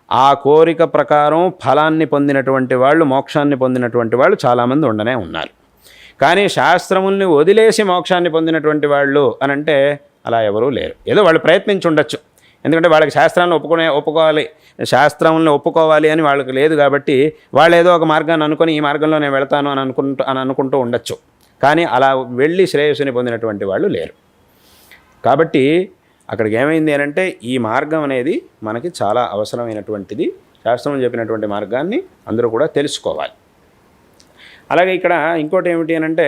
B: ఆ కోరిక ప్రకారం ఫలాన్ని పొందినటువంటి వాళ్ళు, మోక్షాన్ని పొందినటువంటి వాళ్ళు చాలామంది ఉండనే ఉన్నారు. కానీ శాస్త్రముల్ని వదిలేసి మోక్షాన్ని పొందినటువంటి వాళ్ళు అనంటే అలా ఎవరూ లేరు. ఏదో వాళ్ళు ప్రయత్నించి ఉండొచ్చు, ఎందుకంటే వాళ్ళకి శాస్త్రాన్ని ఒప్పుకోవాలి, శాస్త్రాలను ఒప్పుకోవాలి అని వాళ్ళకి లేదు. కాబట్టి వాళ్ళు ఏదో ఒక మార్గాన్ని అనుకొని ఈ మార్గంలో నేను వెళతాను అని అనుకుంటూ ఉండొచ్చు. కానీ అలా వెళ్ళి శ్రేయస్సుని పొందినటువంటి వాళ్ళు లేరు. కాబట్టి అక్కడికి ఏమైంది అని అంటే ఈ మార్గం అనేది మనకి చాలా అవసరమైనటువంటిది. శాస్త్రం చెప్పినటువంటి మార్గాన్ని అందరూ కూడా తెలుసుకోవాలి. అలాగే ఇక్కడ ఇంకోటి ఏమిటి అని అంటే,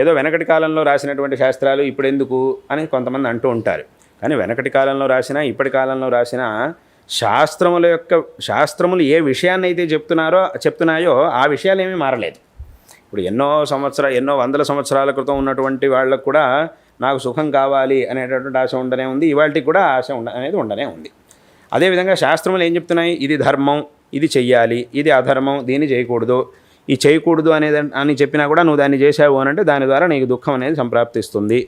B: ఏదో వెనకటి కాలంలో రాసినటువంటి శాస్త్రాలు ఇప్పుడు ఎందుకు అని కొంతమంది అంటూ ఉంటారు. కానీ వెనకటి కాలంలో రాసినా ఇప్పటి కాలంలో రాసినా శాస్త్రములు ఏ విషయాన్ని అయితే చెప్తున్నాయో ఆ విషయాలు ఏమీ మారలేదు. ఇప్పుడు ఎన్నో వందల సంవత్సరాల క్రితం ఉన్నటువంటి వాళ్ళకు కూడా నాకు సుఖం కావాలి అనేటటువంటి ఆశ ఉండనే ఉంది, ఇవాళకి కూడా ఆశ అనేది ఉండనే ఉంది. అదేవిధంగా శాస్త్రములు ఏం చెప్తున్నాయి, ఇది ధర్మం, ఇది చెయ్యాలి, ఇది అధర్మం, దీన్ని చేయకూడదు, ఈ చేయకూడదు అని చెప్పినా కూడా నువ్వు దాన్ని చేసావు అని అంటే దాని ద్వారా నీకు దుఃఖం అనేది సంప్రాప్తిస్తుంది,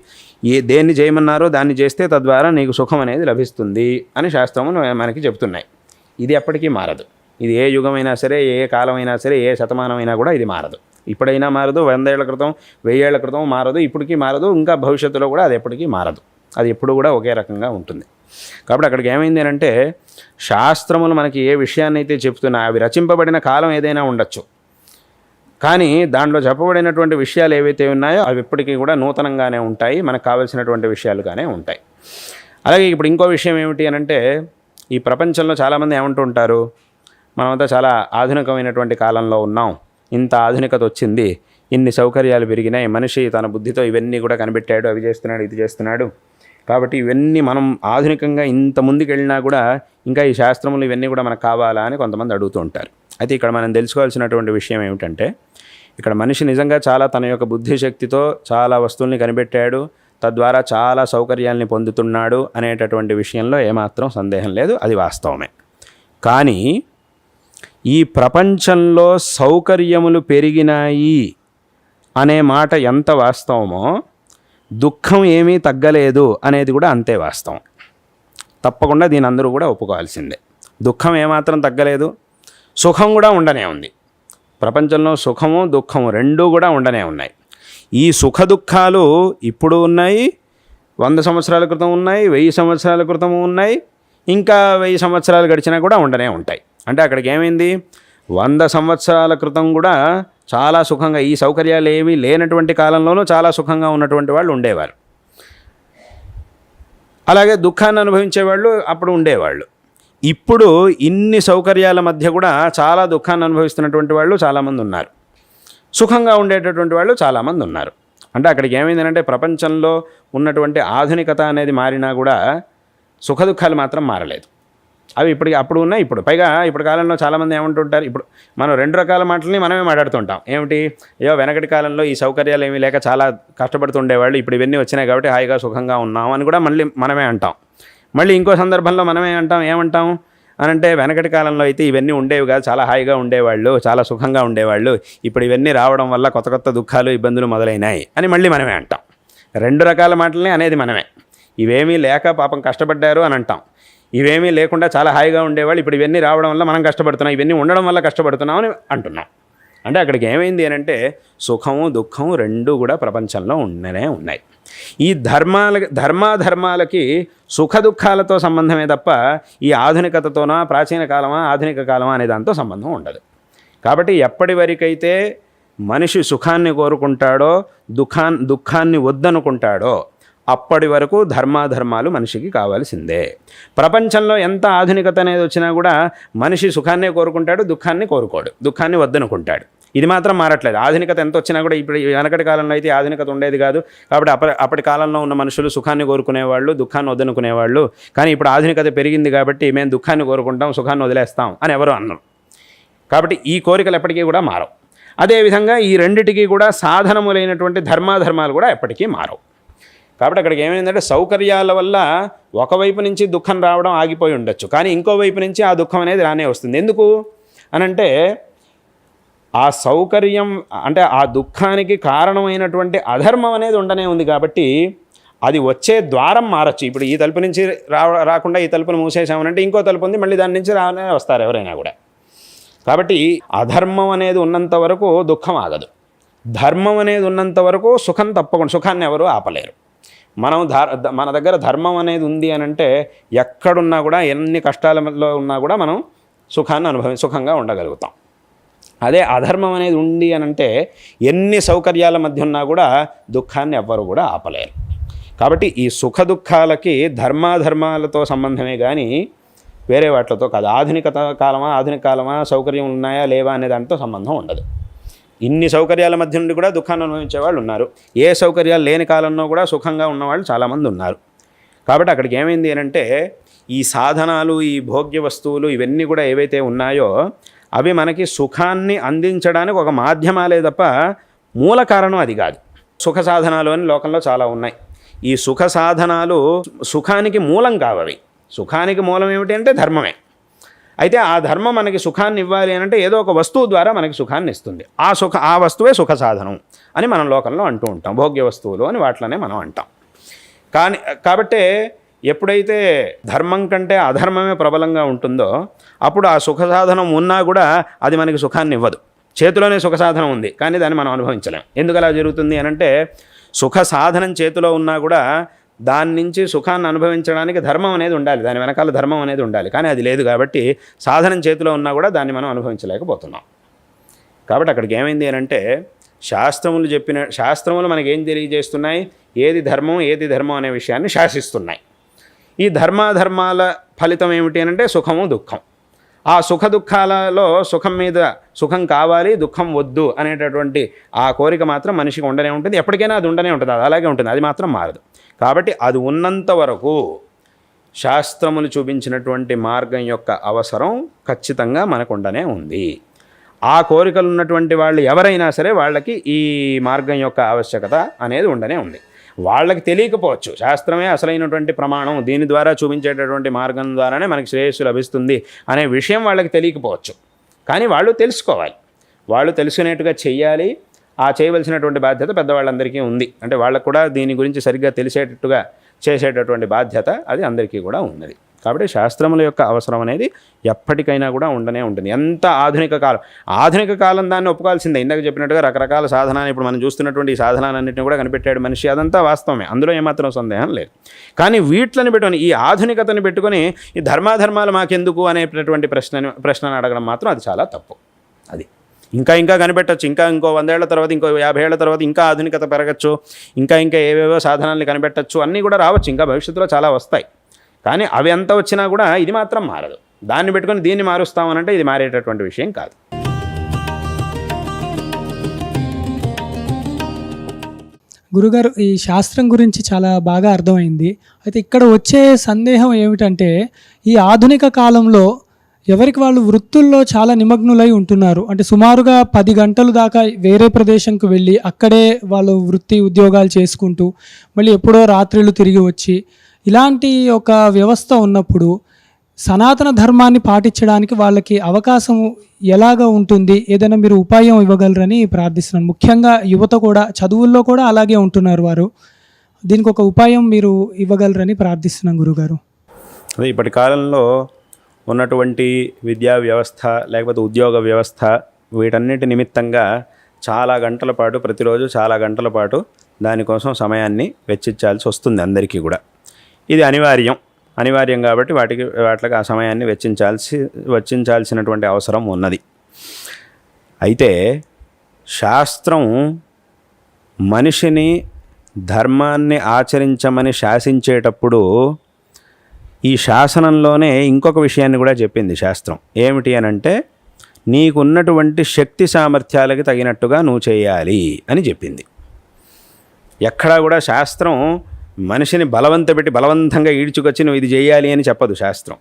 B: దేన్ని చేయమన్నారో దాన్ని చేస్తే తద్వారా నీకు సుఖం అనేది లభిస్తుంది అని శాస్త్రములు మనకి చెప్తున్నాయి. ఇది ఎప్పటికీ మారదు. ఇది ఏ యుగమైనా సరే, ఏ కాలమైనా సరే, ఏ శతమానమైనా కూడా ఇది మారదు. ఇప్పుడైనా మారదు, 100 ఏళ్ల క్రితం 1000 ఏళ్ల క్రితం మారదు, ఇప్పటికీ మారదు, ఇంకా భవిష్యత్తులో కూడా అది ఎప్పటికీ మారదు. అది ఎప్పుడు కూడా ఒకే రకంగా ఉంటుంది. కాబట్టి అక్కడికి ఏమైంది అంటే శాస్త్రములు మనకి ఏ విషయాన్ని అయితే చెప్తున్నాయి అవి రచింపబడిన కాలం ఏదైనా ఉండొచ్చు, కానీ దాంట్లో చెప్పబడినటువంటి విషయాలు ఏవైతే ఉన్నాయో అవి ఎప్పటికీ కూడా నూతనంగానే ఉంటాయి, మనకు కావాల్సినటువంటి విషయాలుగానే ఉంటాయి. అలాగే ఇప్పుడు ఇంకో విషయం ఏమిటి అని అంటే, ఈ ప్రపంచంలో చాలామంది ఏమంటూ ఉంటారు, మనమంతా చాలా ఆధునికమైనటువంటి కాలంలో ఉన్నాం, ఇంత ఆధునికత వచ్చింది, ఇన్ని సౌకర్యాలు పెరిగినాయి, మనిషి తన బుద్ధితో ఇవన్నీ కూడా కనిపెట్టాడు, అవి చేస్తున్నాడు, ఇది చేస్తున్నాడు, కాబట్టి ఇవన్నీ మనం ఆధునికంగా ఇంత ముందుకు వెళ్ళినా కూడా ఇంకా ఈ శాస్త్రములు ఇవన్నీ కూడా మనకు కావాలా అని కొంతమంది అడుగుతూ ఉంటారు. అయితే ఇక్కడ మనం తెలుసుకోవాల్సినటువంటి విషయం ఏమిటంటే, ఇక్కడ మనిషి నిజంగా చాలా తన యొక్క బుద్ధిశక్తితో చాలా వస్తువుల్ని కనిపెట్టాడు, తద్వారా చాలా సౌకర్యాల్ని పొందుతున్నాడు అనేటటువంటి విషయంలో ఏమాత్రం సందేహం లేదు, అది వాస్తవమే. కానీ ఈ ప్రపంచంలో సౌకర్యములు పెరిగినాయి అనే మాట ఎంత వాస్తవమో, దుఃఖం ఏమీ తగ్గలేదు అనేది కూడా అంతే వాస్తవం. తప్పకుండా దీని అందరూ కూడా ఒప్పుకోవాల్సిందే. దుఃఖం ఏమాత్రం తగ్గలేదు, సుఖం కూడా ఉండనే ఉంది. ప్రపంచంలో సుఖము దుఃఖము రెండూ కూడా ఉండనే ఉన్నాయి. ఈ సుఖ దుఃఖాలు ఇప్పుడు ఉన్నాయి, 100 సంవత్సరాల క్రితం ఉన్నాయి, 1000 సంవత్సరాల క్రితం ఉన్నాయి, ఇంకా 1000 సంవత్సరాలు గడిచినా కూడా ఉండనే ఉంటాయి. అంటే అక్కడికి ఏమైంది, 100 సంవత్సరాల క్రితం కూడా చాలా సుఖంగా, ఈ సౌకర్యాలు ఏమీ లేనటువంటి కాలంలోనూ చాలా సుఖంగా ఉన్నటువంటి వాళ్ళు ఉండేవారు. అలాగే దుఃఖాన్ని అనుభవించేవాళ్ళు అప్పుడు ఉండేవాళ్ళు. ఇప్పుడు ఇన్ని సౌకర్యాల మధ్య కూడా చాలా దుఃఖాన్ని అనుభవిస్తున్నటువంటి వాళ్ళు చాలామంది ఉన్నారు, సుఖంగా ఉండేటటువంటి వాళ్ళు చాలామంది ఉన్నారు. అంటే అక్కడికి ఏమైందంటే ప్రపంచంలో ఉన్నటువంటి ఆధునికత అనేది మారినా కూడా సుఖ దుఃఖాలు మాత్రం మారలేదు. అవి అప్పుడు ఉన్నాయి. పైగా ఇప్పుడు కాలంలో చాలామంది ఏమంటుంటారు, ఇప్పుడు మనం 2 రకాల మాటలని మనమే మాట్లాడుతుంటాం. ఏమిటి, వెనకటి కాలంలో ఈ సౌకర్యాలు ఏమీ లేక చాలా కష్టపడుతుండేవాళ్ళు, ఇప్పుడు ఇవన్నీ వచ్చినాయి కాబట్టి హాయిగా సుఖంగా ఉన్నాం అని కూడా మళ్ళీ మనమే అంటాం. మళ్ళీ ఇంకో సందర్భంలో మనమే ఏమంటాం అని అంటే, వెనకటి కాలంలో అయితే ఇవన్నీ ఉండేవి కాదు, చాలా హాయిగా ఉండేవాళ్ళు, చాలా సుఖంగా ఉండేవాళ్ళు, ఇప్పుడు ఇవన్నీ రావడం వల్ల కొత్త కొత్త దుఃఖాలు ఇబ్బందులు మొదలైనాయి అని మళ్ళీ మనమే అంటాం. 2 రకాల మాటలనే అనేది మనమే. ఇవేమీ లేక పాపం కష్టపడ్డారు అని అంటాం, ఇవేమీ లేకుండా చాలా హాయిగా ఉండేవాళ్ళు, ఇప్పుడు ఇవన్నీ రావడం వల్ల మనం కష్టపడుతున్నాం, ఇవన్నీ ఉండడం వల్ల కష్టపడుతున్నాం అని అంటున్నాం. అంటే అక్కడికి ఏమైంది అని అంటే సుఖము దుఃఖము రెండూ కూడా ప్రపంచంలో ఉండనే ఉన్నాయి. ఈ ధర్మాధర్మాలకి సుఖ దుఃఖాలతో సంబంధమే తప్ప ఈ ఆధునికతతోనా ప్రాచీన కాలమా ఆధునిక కాలమా అనే దాంతో సంబంధం ఉండదు. కాబట్టి ఎప్పటి వరకైతే మనిషి సుఖాన్ని కోరుకుంటాడో దుఃఖాన్ని వద్దనుకుంటాడో అప్పటి వరకు ధర్మాధర్మాలు మనిషికి కావాల్సిందే. ప్రపంచంలో ఎంత ఆధునికత అనేది వచ్చినా కూడా మనిషి సుఖాన్నే కోరుకుంటాడు, దుఃఖాన్ని కోరుకోడు, దుఃఖాన్ని వద్దనుకుంటాడు. ఇది మాత్రం మారట్లేదు. ఆధునికత ఎంత వచ్చినా కూడా ఇప్పుడు వెనకటి కాలంలో అయితే ఆధునికత ఉండేది కాదు. కాబట్టి అప్పటి కాలంలో ఉన్న మనుషులు సుఖాన్ని కోరుకునేవాళ్ళు, దుఃఖాన్ని వద్దనుకునేవాళ్ళు. కానీ ఇప్పుడు ఆధునికత పెరిగింది కాబట్టి మేము దుఃఖాన్ని కోరుకుంటాం, సుఖాన్ని వదిలేస్తాం అని ఎవరు అన్నారు. కాబట్టి ఈ కోరికలు ఎప్పటికీ కూడా మారవు. అదేవిధంగా ఈ రెండిటికీ కూడా సాధనములైనటువంటి ధర్మాధర్మాలు కూడా ఎప్పటికీ మారవు. కాబట్టి అక్కడికి ఏమైందంటే సౌకర్యాల వల్ల ఒకవైపు నుంచి దుఃఖం రావడం ఆగిపోయి ఉండొచ్చు, కానీ ఇంకోవైపు నుంచి ఆ దుఃఖం అనేది రానే వస్తుంది. ఎందుకు అనంటే ఆ సౌకర్యం అంటే ఆ దుఃఖానికి కారణమైనటువంటి అధర్మం అనేది ఉండనే ఉంది. కాబట్టి అది వచ్చే ద్వారం మారచ్చు. ఇప్పుడు ఈ తలుపు నుంచి రాకుండా ఈ తలుపును మూసేసామనంటే ఇంకో తలుపు ఉంది, మళ్ళీ దాని నుంచి రానే వస్తారు ఎవరైనా కూడా. కాబట్టి అధర్మం అనేది ఉన్నంత వరకు దుఃఖం ఆగదు, ధర్మం అనేది ఉన్నంత వరకు సుఖం తప్పకుండా, సుఖాన్ని ఎవరు ఆపలేరు. మన దగ్గర ధర్మం అనేది ఉంది అని అంటే ఎక్కడున్నా కూడా ఎన్ని కష్టాలలో ఉన్నా కూడా మనం సుఖంగా ఉండగలుగుతాం. అదే అధర్మం అనేది ఉంది అని అంటే ఎన్ని సౌకర్యాల మధ్య ఉన్నా కూడా దుఃఖాన్ని ఎవ్వరు కూడా ఆపలేరు. కాబట్టి ఈ సుఖ దుఃఖాలకి ధర్మాధర్మాలతో సంబంధమే కానీ వేరే వాటితో కాదు. ఆధునిక కాలమా సౌకర్యం ఉన్నాయా లేవా అనే దాంతో సంబంధం ఉండదు. ఇన్ని సౌకర్యాల మధ్య నుండి కూడా దుఃఖాన్ని అనుభవించే వాళ్ళు ఉన్నారు, ఏ సౌకర్యాలు లేని కాలంలో కూడా సుఖంగా ఉన్నవాళ్ళు చాలామంది ఉన్నారు. కాబట్టి అక్కడికి ఏమైంది అని అంటే ఈ సాధనాలు, ఈ భోగ్య వస్తువులు ఇవన్నీ కూడా ఏవైతే ఉన్నాయో అవి మనకి సుఖాన్ని అందించడానికి ఒక మాధ్యమాలే తప్ప మూల కారణం అది కాదు. సుఖ సాధనాలు అని లోకంలో చాలా ఉన్నాయి. ఈ సుఖ సాధనాలు సుఖానికి మూలం కావవి. సుఖానికి మూలం ఏమిటి అంటే ధర్మమే. అయితే ఆ ధర్మం మనకి సుఖాన్ని ఇవ్వాలి అని అంటే ఏదో ఒక వస్తువు ద్వారా మనకి సుఖాన్ని ఇస్తుంది. ఆ వస్తువే సుఖ సాధనం అని మనం లోకంలో అంటూ ఉంటాం. భోగ్య వస్తువులు అని వాటిలోనే మనం అంటాం. కాబట్టే ఎప్పుడైతే ధర్మం కంటే అధర్మమే ప్రబలంగా ఉంటుందో అప్పుడు ఆ సుఖ సాధనం ఉన్నా కూడా అది మనకి సుఖాన్ని ఇవ్వదు. చేతిలోనే సుఖ సాధనం ఉంది కానీ దాన్ని మనం అనుభవించలేం. ఎందుకు అలా జరుగుతుంది అని అంటే సుఖ సాధనం చేతిలో ఉన్నా కూడా దాని నుంచి సుఖాన్ని అనుభవించడానికి ధర్మం అనేది ఉండాలి, దాని వెనకాల ధర్మం అనేది ఉండాలి. కానీ అది లేదు కాబట్టి సాధనం చేతిలో ఉన్నా కూడా దాన్ని మనం అనుభవించలేకపోతున్నాం. కాబట్టి అక్కడికి ఏమైంది అని అంటే శాస్త్రములు మనకేం తెలియజేస్తున్నాయి, ఏది ధర్మం అనే విషయాన్ని శాసిస్తున్నాయి. ఈ ధర్మాధర్మాల ఫలితం ఏమిటి అని అంటే సుఖము దుఃఖం. ఆ సుఖ దుఃఖాలలో సుఖం కావాలి, దుఃఖం వద్దు అనేటటువంటి ఆ కోరిక మాత్రం మనిషికి ఉండనే ఉంటుంది. ఎప్పటికైనా అది ఉండనే ఉంటుంది, అది అలాగే ఉంటుంది, అది మాత్రం మారదు. కాబట్టి అది ఉన్నంత వరకు శాస్త్రములు చూపించినటువంటి మార్గం యొక్క అవసరం ఖచ్చితంగా మనకు ఉండనే ఉంది. ఆ కోరికలు ఉన్నటువంటి వాళ్ళు ఎవరైనా సరే వాళ్ళకి ఈ మార్గం యొక్క ఆవశ్యకత అనేది ఉండనే ఉంది. వాళ్ళకి తెలియకపోవచ్చు, శాస్త్రమే అసలైనటువంటి ప్రమాణం, దీని ద్వారా చూపించేటటువంటి మార్గం ద్వారానే మనకి శ్రేయస్సు లభిస్తుంది అనే విషయం వాళ్ళకి తెలియకపోవచ్చు. కానీ వాళ్ళు తెలుసుకోవాలి, వాళ్ళు తెలుసుకునేట్టుగా చెయ్యాలి. ఆ చేయవలసినటువంటి బాధ్యత పెద్దవాళ్ళందరికీ ఉంది. అంటే వాళ్ళకు కూడా దీని గురించి సరిగ్గా తెలిసేటట్టుగా చేసేటటువంటి బాధ్యత అది అందరికీ కూడా ఉన్నది. కాబట్టి శాస్త్రముల యొక్క అవసరం అనేది ఎప్పటికైనా కూడా ఉండనే ఉంటుంది. ఎంత ఆధునిక కాలం దాన్ని ఒప్పుకోవాల్సిందే. ఇందాక చెప్పినట్టుగా రకరకాల సాధనాన్ని ఇప్పుడు మనం చూస్తున్నటువంటి ఈ సాధనాలన్నింటినీ కూడా కనిపెట్టాడు మనిషి, అదంతా వాస్తవమే, అందులో ఏమాత్రం సందేహం లేదు. కానీ వీటిని పెట్టుకొని ఈ ఆధునికతను పెట్టుకొని ఈ ధర్మాధర్మాలు మాకెందుకు అనేటటువంటి ప్రశ్నను అడగడం మాత్రం అది చాలా తప్పు. అది ఇంకా కనిపెట్టచ్చు, ఇంకో 100 ఏళ్ల తర్వాత, ఇంకో 50 ఏళ్ల తర్వాత ఇంకా ఆధునికత పెరగచ్చు, ఇంకా ఏవేవో సాధనాలను కనిపెట్టచ్చు, అన్నీ కూడా రావచ్చు, ఇంకా భవిష్యత్తులో చాలా వస్తాయి. కానీ అవి ఎంత వచ్చినా కూడా ఇది మాత్రం మారదు. దాన్ని పెట్టుకొని దీన్ని మారుస్తామనంటే ఇది మారేటటువంటి విషయం కాదు.
E: గురుగారు, ఈ శాస్త్రం గురించి చాలా బాగా అర్థమైంది. అయితే ఇక్కడ వచ్చే సందేహం ఏమిటంటే ఈ ఆధునిక కాలంలో ఎవరికి వాళ్ళు వృత్తుల్లో చాలా నిమగ్నులై ఉంటున్నారు. అంటే సుమారుగా 10 గంటలు దాకా వేరే ప్రదేశంకు వెళ్ళి అక్కడే వాళ్ళు వృత్తి ఉద్యోగాలు చేసుకుంటూ మళ్ళీ ఎప్పుడో రాత్రిళ్ళు తిరిగి వచ్చి ఇలాంటి ఒక వ్యవస్థ ఉన్నప్పుడు సనాతన ధర్మాన్ని పాటించడానికి వాళ్ళకి అవకాశం ఎలాగా ఉంటుంది? ఏదైనా మీరు ఉపాయం ఇవ్వగలరని ప్రార్థిస్తున్నాను. ముఖ్యంగా యువత కూడా చదువుల్లో కూడా అలాగే ఉంటున్నారు వారు. దీనికి ఒక ఉపాయం మీరు ఇవ్వగలరని ప్రార్థిస్తున్నాను గురుగారు.
B: అదే ఇప్పటి కాలంలో ఉన్నటువంటి విద్యా వ్యవస్థ లేకపోతే ఉద్యోగ వ్యవస్థ వీటన్నిటి నిమిత్తంగా చాలా గంటల పాటు ప్రతిరోజు చాలా గంటల పాటు దానికోసం సమయాన్ని వెచ్చించాల్సి వస్తుంది అందరికీ కూడా. ఇది అనివార్యం కాబట్టి వాటికి ఆ సమయాన్ని వెచ్చించాల్సినటువంటి అవసరం ఉన్నది. అయితే శాస్త్రం మనిషిని ధర్మాన్ని ఆచరించమని శాసించేటప్పుడు ఈ శాసనంలోనే ఇంకొక విషయాన్ని కూడా చెప్పింది శాస్త్రం. ఏమిటి అనంటే నీకున్నటువంటి శక్తి సామర్థ్యాలకి తగినట్టుగా నువ్వు చేయాలి అని చెప్పింది. ఎక్కడా కూడా శాస్త్రం మనిషిని బలవంతంగా ఈడ్చుకొచ్చి నువ్వు ఇది చేయాలి అని చెప్పదు శాస్త్రం.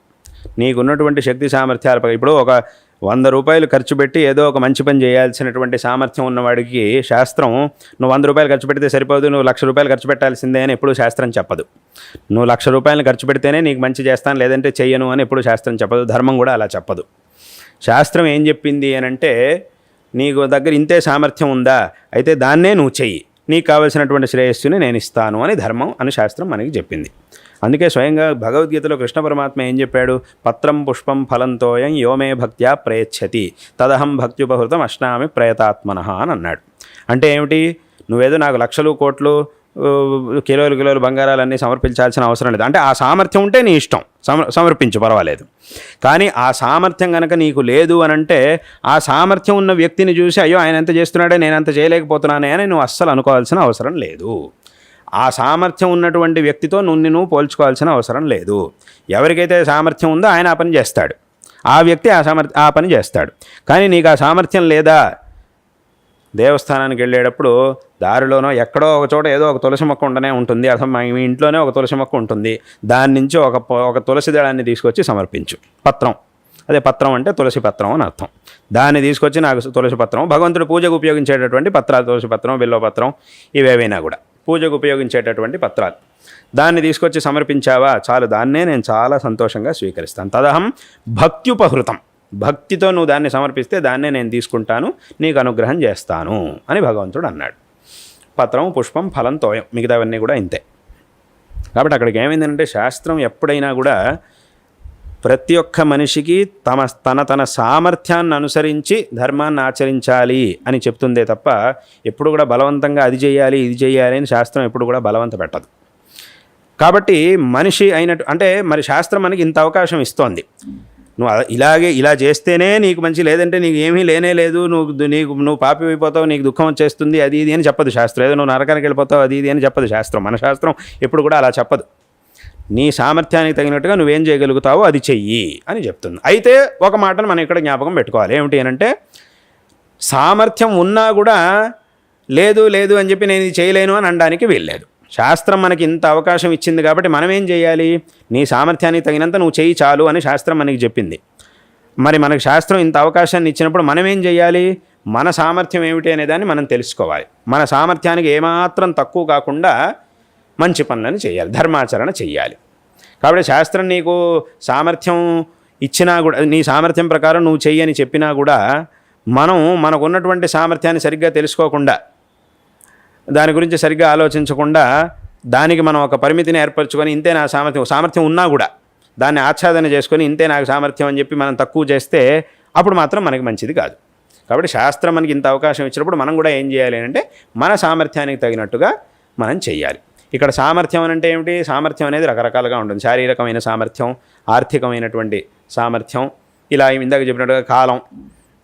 B: నీకున్నటువంటి శక్తి సామర్థ్యాల ఇప్పుడు ఒక 100 రూపాయలు ఖర్చు పెట్టి ఏదో ఒక మంచి పని చేయాల్సినటువంటి సామర్థ్యం ఉన్నవాడికి శాస్త్రం నువ్వు 100 రూపాయలు ఖర్చు పెడితే సరిపోదు, నువ్వు 1,00,000 రూపాయలు ఖర్చు పెట్టాల్సిందే అని ఎప్పుడు శాస్త్రం చెప్పదు. నువ్వు 1,00,000 రూపాయలు ఖర్చు పెడితేనే నీకు మంచి చేస్తాను లేదంటే చెయ్యను అని ఎప్పుడు శాస్త్రం చెప్పదు. ధర్మం కూడా అలా చెప్పదు. శాస్త్రం ఏం చెప్పింది అని అంటే నీకు దగ్గర ఇంతే సామర్థ్యం ఉందా, అయితే దాన్నే నువ్వు చెయ్యి, నీకు కావలసినటువంటి శ్రేయస్సుని నేను ఇస్తాను అని ధర్మం అని శాస్త్రం మనకి చెప్పింది. అందుకే స్వయంగా భగవద్గీతలో కృష్ణ పరమాత్మ ఏం చెప్పాడు? పత్రం పుష్పం ఫలంతోయం యోమే భక్త్యా ప్రయచ్చతి తదహం భక్త్యుపహృతం అశ్నామి ప్రయతాత్మనః అని అన్నాడు. అంటే ఏమిటి? నువ్వేదో నాకు లక్షలు కోట్లు కిలోలు బంగారాలన్నీ సమర్పించాల్సిన అవసరం లేదు. అంటే ఆ సామర్థ్యం ఉంటే నీ ఇష్టం, సమర్పించు, పర్వాలేదు. కానీ ఆ సామర్థ్యం కనుక నీకు లేదు అనంటే ఆ సామర్థ్యం ఉన్న వ్యక్తిని చూసి అయ్యో ఆయన ఎంత చేస్తున్నాడే నేను అంత చేయలేకపోతున్నానే అని నువ్వు అస్సలు అనుకోవాల్సిన అవసరం లేదు. ఆ సామర్థ్యం ఉన్నటువంటి వ్యక్తితో నువ్వు పోల్చుకోవాల్సిన అవసరం లేదు. ఎవరికైతే సామర్థ్యం ఉందో ఆయన ఆ పని చేస్తాడు, ఆ వ్యక్తి ఆ పని చేస్తాడు. కానీ నీకు ఆ సామర్థ్యం లేదా, దేవస్థానానికి వెళ్ళేటప్పుడు దారిలోనో ఎక్కడో ఒక చోట ఏదో ఒక తులసి మొక్క ఉండనే ఉంటుంది, అసలు మీ ఇంట్లోనే ఒక తులసి మొక్క ఉంటుంది, దాని నుంచి ఒక తులసి దళాన్ని తీసుకొచ్చి సమర్పించు. పత్రం అంటే తులసి పత్రం అని అర్థం. దాన్ని తీసుకొచ్చి నాకు తులసి పత్రం, భగవంతుడు పూజకు ఉపయోగించేటటువంటి పత్రాలు, తులసి పత్రం, బిల్వపత్రం, ఇవేవైనా కూడా పూజకు ఉపయోగించేటటువంటి పత్రాలు, దాన్ని తీసుకొచ్చి సమర్పించావా చాలు, దాన్నే నేను చాలా సంతోషంగా స్వీకరిస్తాను. తదహం భక్త్యుపహృతం, భక్తితో నువ్వు దాన్ని సమర్పిస్తే దాన్నే నేను తీసుకుంటాను, నీకు అనుగ్రహం చేస్తాను అని భగవంతుడు అన్నాడు. పత్రం పుష్పం ఫలం తోయం, మిగతావన్నీ కూడా ఇంతే. కాబట్టి అక్కడికి ఏమైందంటే శాస్త్రం ఎప్పుడైనా కూడా ప్రతి ఒక్క మనిషికి తన సామర్థ్యాన్ని అనుసరించి ధర్మాన్ని ఆచరించాలి అని చెప్తుందే తప్ప ఎప్పుడు కూడా బలవంతంగా అది చేయాలి ఇది చేయాలి అని శాస్త్రం ఎప్పుడు కూడా బలవంత పెట్టదు. కాబట్టి మనిషి అయినట్టు అంటే మరి శాస్త్రం మనకి ఇంత అవకాశం ఇస్తోంది, నువ్వు ఇలా చేస్తేనే నీకు మంచి, లేదంటే నీకు ఏమీ లేనే లేదు, నువ్వు పాపి అయిపోతావు, నీకు దుఃఖం వచ్చేస్తుంది, అది ఇది అని చెప్పదు శాస్త్రం. ఏదో నువ్వు నరకానికి వెళ్ళిపోతావు అది ఇది అని చెప్పదు శాస్త్రం. మన శాస్త్రం ఎప్పుడు కూడా అలా చెప్పదు. నీ సామర్థ్యానికి తగినట్టుగా నువ్వేం చేయగలుగుతావో అది చెయ్యి అని చెప్తుంది. అయితే ఒక మాటను మనం ఇక్కడ జ్ఞాపకం పెట్టుకోవాలి. ఏమిటి అనంటే సామర్థ్యం ఉన్నా కూడా లేదు అని చెప్పి నేను ఇది చేయలేను అని అనడానికి వీల్లేదు. శాస్త్రం మనకి ఇంత అవకాశం ఇచ్చింది కాబట్టి మనం ఏం చేయాలి? నీ సామర్థ్యానికి తగినంత నువ్వు చెయ్యి చాలు అని శాస్త్రం మనకి చెప్పింది. మరి మనకు శాస్త్రం ఇంత అవకాశాన్ని ఇచ్చినప్పుడు మనం ఏం చేయాలి? మన సామర్థ్యం ఏమిటి అనేదాన్ని మనం తెలుసుకోవాలి. మన సామర్థ్యానికి ఏమాత్రం తక్కువ కాకుండా మంచి పనులను చేయాలి, ధర్మాచరణ చెయ్యాలి. కాబట్టి శాస్త్రం నీకు సామర్థ్యం ఇచ్చినా కూడా, నీ సామర్థ్యం ప్రకారం నువ్వు చెయ్యని చెప్పినా కూడా మనకున్నటువంటి సామర్థ్యాన్ని సరిగ్గా తెలుసుకోకుండా, దాని గురించి సరిగ్గా ఆలోచించకుండా, దానికి మనం ఒక పరిమితిని ఏర్పరచుకొని ఇంతే నా సామర్థ్యం ఉన్నా కూడా దాన్ని ఆచ్ఛాదన చేసుకొని ఇంతే నాకు సామర్థ్యం అని చెప్పి మనం తక్కువ చేస్తే అప్పుడు మాత్రం మనకి మంచిది కాదు. కాబట్టి శాస్త్రం మనకి ఇంత అవకాశం ఇచ్చినప్పుడు మనం కూడా ఏం చేయాలి అంటే మన సామర్థ్యానికి తగినట్టుగా మనం చెయ్యాలి. ఇక్కడ సామర్థ్యం అంటే ఏమిటి? సామర్థ్యం అనేది రకరకాలుగా ఉంటుంది. శారీరకమైన సామర్థ్యం, ఆర్థికమైనటువంటి సామర్థ్యం, ఇలా ఇందాక చెప్పినట్టుగా కాలం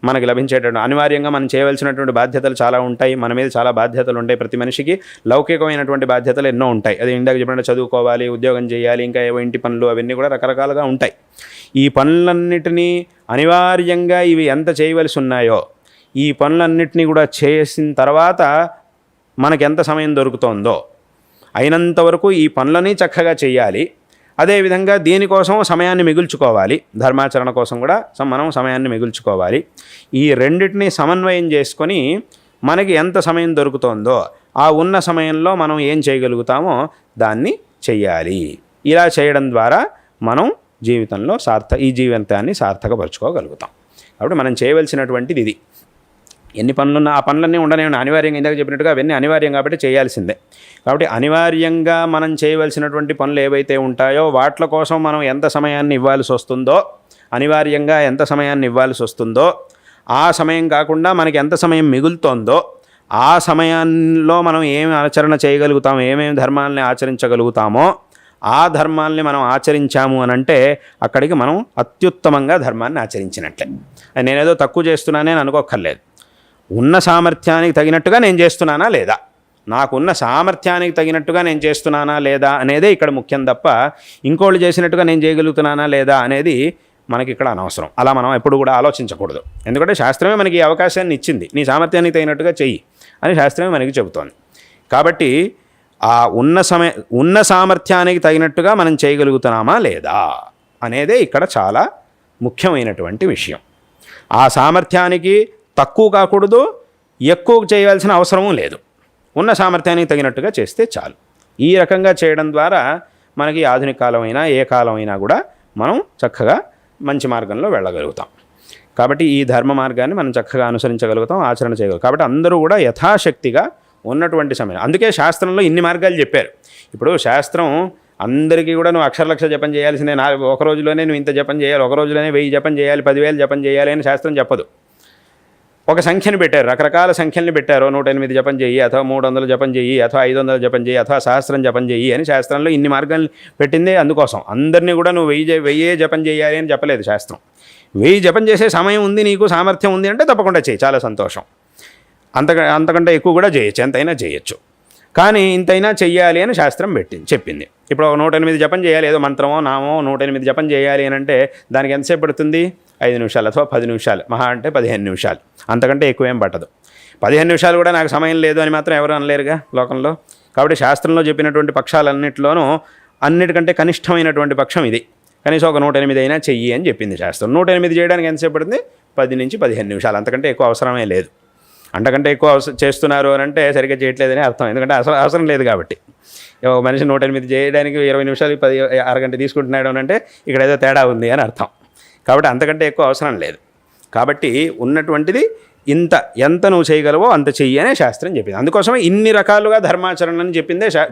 B: మనకి లభించేటటువంటి, అనివార్యంగా మనం చేయవలసినటువంటి బాధ్యతలు చాలా ఉంటాయి, మన మీద చాలా బాధ్యతలు ఉంటాయి. ప్రతి మనిషికి లౌకికమైనటువంటి బాధ్యతలు ఎన్నో ఉంటాయి. అది ఇందాక చెప్పినట్టు చదువుకోవాలి, ఉద్యోగం చేయాలి, ఇంకా ఏవో ఇంటి పనులు, అవన్నీ కూడా రకరకాలుగా ఉంటాయి. ఈ పనులన్నిటినీ అనివార్యంగా ఇవి ఎంత చేయవలసి ఉన్నాయో ఈ పనులన్నిటినీ కూడా చేసిన తర్వాత మనకి ఎంత సమయం దొరుకుతుందో అయినంత వరకు ఈ పనులని చక్కగా చేయాలి. అదేవిధంగా దీనికోసం సమయాన్ని మిగుల్చుకోవాలి, ధర్మాచరణ కోసం కూడా మనం సమయాన్ని మిగుల్చుకోవాలి. ఈ రెండింటినీ సమన్వయం చేసుకొని మనకి ఎంత సమయం దొరుకుతుందో ఆ ఉన్న సమయంలో మనం ఏం చేయగలుగుతామో దాన్ని చెయ్యాలి. ఇలా చేయడం ద్వారా మనం జీవితంలో ఈ జీవితాన్ని సార్థకపరచుకోగలుగుతాం. కాబట్టి మనం చేయవలసినటువంటిది ఇది. ఎన్ని పనులున్నా ఆ పనులన్నీ ఉండనే అనివార్యంగా, ఇందాక చెప్పినట్టుగా అవన్నీ అనివార్యం కాబట్టి చేయాల్సిందే. కాబట్టి అనివార్యంగా మనం చేయవలసినటువంటి పనులు ఏవైతే ఉంటాయో వాటి కోసం మనం ఎంత సమయాన్ని ఇవ్వాల్సి వస్తుందో, అనివార్యంగా ఎంత సమయాన్ని ఇవ్వాల్సి వస్తుందో, ఆ సమయం కాకుండా మనకి ఎంత సమయం మిగులుతోందో ఆ సమయాల్లో మనం ఏమి ఆచరణ చేయగలుగుతామో, ఏమేమి ధర్మాలని ఆచరించగలుగుతామో ఆ ధర్మాల్ని మనం ఆచరించాము అని అంటే అక్కడికి మనం అత్యుత్తమంగా ధర్మాన్ని ఆచరించినట్లే. నేనేదో తక్కువ చేస్తున్నానే అని అనుకోక్కర్లేదు. ఉన్న సామర్థ్యానికి తగినట్టుగా నేను చేస్తున్నానా లేదా, నాకున్న సామర్థ్యానికి తగినట్టుగా నేను చేస్తున్నానా లేదా అనేదే ఇక్కడ ముఖ్యం తప్ప ఇంకోళ్ళు చేసినట్టుగా నేను చేయగలుగుతున్నానా లేదా అనేది మనకి ఇక్కడ అనవసరం. అలా మనం ఎప్పుడు కూడా ఆలోచించకూడదు. ఎందుకంటే శాస్త్రమే మనకి ఈ అవకాశాన్ని ఇచ్చింది. నీ సామర్థ్యానికి తగినట్టుగా చెయ్యి అని శాస్త్రమే మనకి చెబుతోంది. కాబట్టి ఆ ఉన్న సామర్థ్యానికి తగినట్టుగా మనం చేయగలుగుతున్నామా లేదా అనేదే ఇక్కడ చాలా ముఖ్యమైనటువంటి విషయం. ఆ సామర్థ్యానికి తక్కువ కాకూడదు, ఎక్కువ చేయవలసిన అవసరమూ లేదు. ఉన్న సామర్థ్యానికి తగినట్టుగా చేస్తే చాలు. ఈ రకంగా చేయడం ద్వారా మనకి ఆధునిక కాలమైనా ఏ కాలమైనా కూడా మనం చక్కగా మంచి మార్గంలో వెళ్ళగలుగుతాం. కాబట్టి ఈ ధర్మ మార్గాన్ని మనం చక్కగా అనుసరించగలుగుతాం, ఆచరణ చేయగలుగుతాం. కాబట్టి అందరూ కూడా యథాశక్తిగా ఉన్నటువంటి సమయం. అందుకే శాస్త్రంలో ఇన్ని మార్గాలు చెప్పారు. ఇప్పుడు శాస్త్రం అందరికీ కూడా నువ్వు అక్షరలక్ష జపం చేయాల్సిందే, ఒక రోజులోనే నువ్వు ఇంత జపం చేయాలి, ఒక రోజులోనే 1000 జపం చేయాలి, 10,000 జపం చేయాలి అని శాస్త్రం చెప్పదు. ఒక సంఖ్యను పెట్టారు, రకరకాల సంఖ్యల్ని పెట్టారు. 108 జపం చెయ్యి, అథవా 300 జపం చెయ్యి, అథవా 500 జపం చెయ్యి, అథవా 1000 జపం చెయ్యి అని శాస్త్రంలో ఇన్ని మార్గాలు పెట్టిందే అందుకోసం. అందరినీ కూడా నువ్వు 1000 జపం చేయాలి అని చెప్పలేదు శాస్త్రం. 1000 జపం చేసే సమయం ఉంది, నీకు సామర్థ్యం ఉంది అంటే తప్పకుండా చేయి, చాలా సంతోషం. అంతకంటే ఎక్కువ కూడా చేయొచ్చు, ఎంతైనా చేయొచ్చు. కానీ ఇంతైనా చెయ్యాలి అని శాస్త్రం చెప్పింది. ఇప్పుడు 108 జపం చేయాలి, ఏదో మంత్రమో నామో 108 జపం చేయాలి అని అంటే దానికి ఎంతసేపు పడుతుంది? 5 నిమిషాలు అథవా 10 నిమిషాలు, మహా అంటే 15 నిమిషాలు, అంతకంటే ఎక్కువేం పట్టదు. 15 నిమిషాలు కూడా నాకు సమయం లేదు అని మాత్రం ఎవరు అనలేరుగా లోకంలో. కాబట్టి శాస్త్రంలో చెప్పినటువంటి పక్షాలన్నింటిలోనూ అన్నిటికంటే కనిష్టమైనటువంటి పక్షం ఇది. కనీసం ఒక 108 అయినా చెయ్యి అని చెప్పింది శాస్త్రం. 108 చేయడానికి ఎంతసేపు పడుతుంది? 10 నుంచి 15 నిమిషాలు, అంతకంటే ఎక్కువ అవసరమే లేదు. అంతకంటే ఎక్కువ చేస్తున్నారు అని అంటే సరిగ్గా చేయట్లేదని అర్థం. ఎందుకంటే అవసరం లేదు కాబట్టి. ఒక మనిషి 108 చేయడానికి 20 నిమిషాలు 10 అరగంట తీసుకుంటున్నాడు అని అంటే ఇక్కడ ఏదో తేడా ఉంది అని అర్థం. కాబట్టి అంతకంటే ఎక్కువ అవసరం లేదు. కాబట్టి ఉన్నటువంటిది ఎంత నువ్వు చేయగలవో అంత చెయ్యి అనే శాస్త్రం చెప్పింది. అందుకోసమే ఇన్ని రకాలుగా ధర్మాచరణని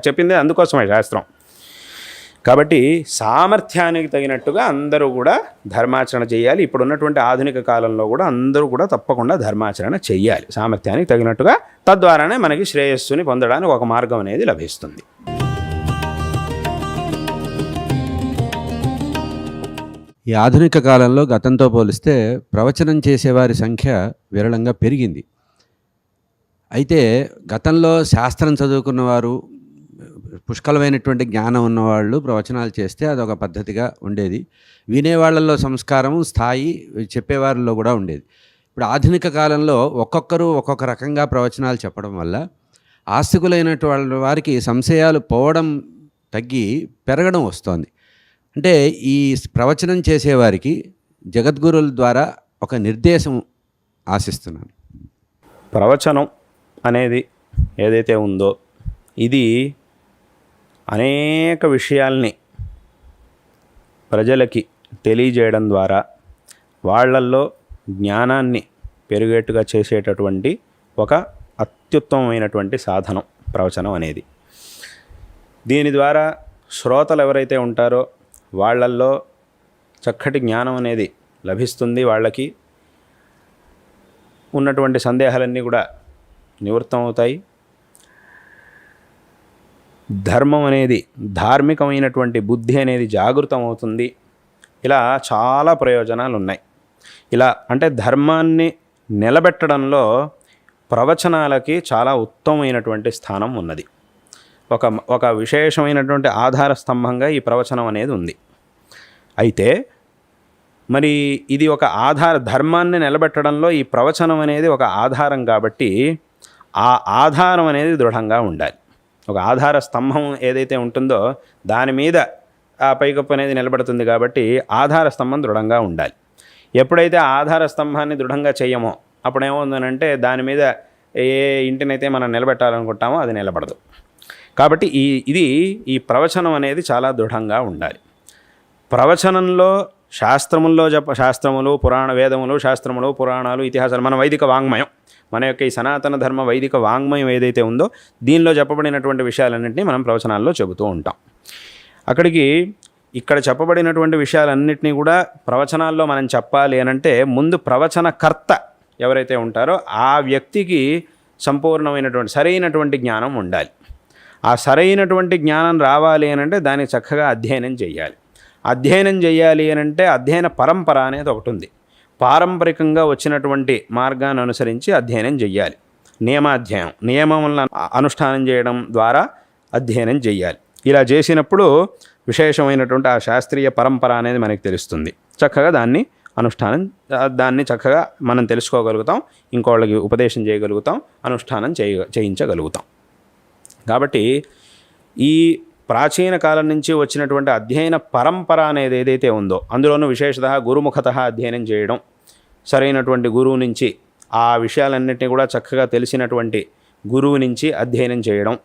B: చెప్పిందే అందుకోసమే శాస్త్రం. కాబట్టి సామర్థ్యానికి తగినట్టుగా అందరూ కూడా ధర్మాచరణ చేయాలి. ఇప్పుడు ఉన్నటువంటి ఆధునిక కాలంలో కూడా అందరూ కూడా తప్పకుండా ధర్మాచరణ చెయ్యాలి సామర్థ్యానికి తగినట్టుగా. తద్వారానే మనకి శ్రేయస్సుని పొందడానికి ఒక మార్గం అనేది లభిస్తుంది.
A: ఈ ఆధునిక కాలంలో గతంతో పోలిస్తే ప్రవచనం చేసేవారి సంఖ్య విరళంగా పెరిగింది. అయితే గతంలో శాస్త్రం చదువుకున్నవారు, పుష్కలమైనటువంటి జ్ఞానం ఉన్నవాళ్ళు ప్రవచనాలు చేస్తే అదొక పద్ధతిగా ఉండేది. వినేవాళ్ళల్లో సంస్కారం, స్థాయి చెప్పేవారిలో కూడా ఉండేది. ఇప్పుడు ఆధునిక కాలంలో ఒక్కొక్కరు ఒక్కొక్క రకంగా ప్రవచనాలు చెప్పడం వల్ల ఆస్తికులైనటువంటి వారికి సంశయాలు పోవడం తగ్గి పెరగడం వస్తోంది. అంటే ఈ ప్రవచనం చేసేవారికి జగద్గురుల ద్వారా ఒక నిర్దేశం ఆశిస్తున్నాను.
B: ప్రవచనం అనేది ఏదైతే ఉందో ఇది అనేక విషయాల్ని ప్రజలకి తెలియజేయడం ద్వారా వాళ్ళల్లో జ్ఞానాన్ని పెరిగేట్టుగా చేసేటటువంటి ఒక అత్యుత్తమమైనటువంటి సాధనం ప్రవచనం అనేది. దీని ద్వారా శ్రోతలు ఎవరైతే ఉంటారో వాళ్ళల్లో చక్కటి జ్ఞానం అనేది లభిస్తుంది. వాళ్ళకి ఉన్నటువంటి సందేహాలన్నీ కూడా నివృత్తం అవుతాయి. ధర్మం అనేది, ధార్మికమైనటువంటి బుద్ధి అనేది జాగృతం అవుతుంది. ఇలా చాలా ప్రయోజనాలు ఉన్నాయి. ఇలా అంటే ధర్మాన్ని నిలబెట్టడంలో ప్రవచనాలకి చాలా ఉత్తమమైనటువంటి స్థానం ఉన్నది. ఒక విశేషమైనటువంటి ఆధార స్తంభంగా ఈ ప్రవచనం అనేది ఉంది. అయితే మరి ఇది ఒక ధర్మాన్ని నిలబెట్టడంలో ఈ ప్రవచనం అనేది ఒక ఆధారం కాబట్టి ఆ ఆధారం అనేది దృఢంగా ఉండాలి. ఒక ఆధార స్తంభం ఏదైతే ఉంటుందో దాని మీద ఆ పైకప్పు అనేది నిలబడుతుంది కాబట్టి ఆధార స్తంభం దృఢంగా ఉండాలి. ఎప్పుడైతే ఆధార స్తంభాన్ని దృఢంగా చేయమో అప్పుడు ఏమవుతుందనంటే దాని మీద ఏ ఇంటినైతే మనం నిలబెట్టాలనుకుంటామో అది నిలబడదు. కాబట్టి ఈ ప్రవచనం అనేది చాలా దృఢంగా ఉండాలి. ప్రవచనంలో శాస్త్రముల్లో శాస్త్రములు వేదములు శాస్త్రములు పురాణాలు ఇతిహాసాలు మన వైదిక వాంగ్మయం, మన యొక్క ఈ సనాతన ధర్మ వైదిక వాంగ్మయం ఏదైతే ఉందో దీనిలో చెప్పబడినటువంటి విషయాలన్నింటినీ మనం ప్రవచనాల్లో చెబుతూ ఉంటాం. అక్కడికి ఇక్కడ చెప్పబడినటువంటి విషయాలన్నింటినీ కూడా ప్రవచనాల్లో మనం చెప్పాలి అనంటే ముందు ప్రవచనకర్త ఎవరైతే ఉంటారో ఆ వ్యక్తికి సంపూర్ణమైనటువంటి సరైనటువంటి జ్ఞానం ఉండాలి. ఆ సరైనటువంటి జ్ఞానం రావాలి అనంటే దాన్ని చక్కగా అధ్యయనం చేయాలి. అధ్యయనం చేయాలి అనంటే అధ్యయన పరంపర అనేది ఒకటి ఉంది. పారంపరికంగా వచ్చినటువంటి మార్గాన్ని అనుసరించి అధ్యయనం చేయాలి. నియమాధ్యయనం, నియమములను అనుష్ఠానం చేయడం ద్వారా అధ్యయనం చేయాలి. ఇలా చేసినప్పుడు విశేషమైనటువంటి ఆ శాస్త్రీయ పరంపర అనేది మనకి తెలుస్తుంది. చక్కగా దాన్ని చక్కగా మనం తెలుసుకోగలుగుతాం, ఇంకోళ్ళకి ఉపదేశం చేయగలుగుతాం, అనుష్ఠానం చేయించగలుగుతాం. కాబట్టి ఈ ప్రాచీన కాలం నుంచి వచ్చినటువంటి అధ్యయన పరంపర అనేది ఏదైతే ఉందో అందులోనూ విశేషతః గురుముఖత అధ్యయనం చేయడం, సరైనటువంటి గురువు నుంచి ఆ విషయాలన్నింటినీ కూడా చక్కగా తెలిసినటువంటి గురువు నుంచి అధ్యయనం చేయడం,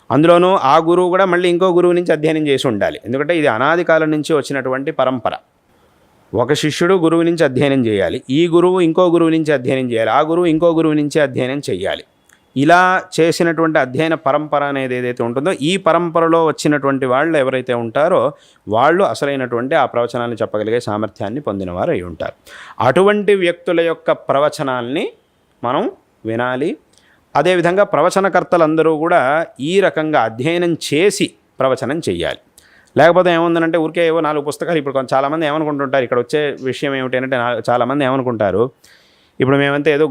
B: అందులోనూ ఆ గురువు కూడా మళ్ళీ ఇంకో గురువు నుంచి అధ్యయనం చేసి ఉండాలి. ఎందుకంటే ఇది అనాది కాలం నుంచి వచ్చినటువంటి పరంపర. ఒక శిష్యుడు గురువు నుంచి అధ్యయనం చేయాలి, ఈ గురువు ఇంకో గురువు నుంచి అధ్యయనం చేయాలి, ఆ గురువు ఇంకో గురువు నుంచి అధ్యయనం చేయాలి. ఇలా చేసినటువంటి అధ్యయన పరంపర అనేది ఏదైతే ఉంటుందో ఈ పరంపరలో వచ్చినటువంటి వాళ్ళు ఎవరైతే ఉంటారో వాళ్ళు అసలైనటువంటి ఆ ప్రవచనాన్ని చెప్పగలిగే సామర్థ్యాన్ని పొందినవారు అయి ఉంటారు. అటువంటి వ్యక్తుల యొక్క ప్రవచనాల్ని మనం వినాలి. అదేవిధంగా ప్రవచనకర్తలందరూ కూడా ఈ రకంగా అధ్యయనం చేసి ప్రవచనం చెయ్యాలి. లేకపోతే ఏముందనంటే ఊరికే ఏవో 4 పుస్తకాలు. ఇప్పుడు చాలామంది ఏమనుకుంటుంటారు, ఇక్కడ వచ్చే విషయం ఏమిటి అంటే చాలామంది ఏమనుకుంటారు, ఇప్పుడు మేమంతా ఏదో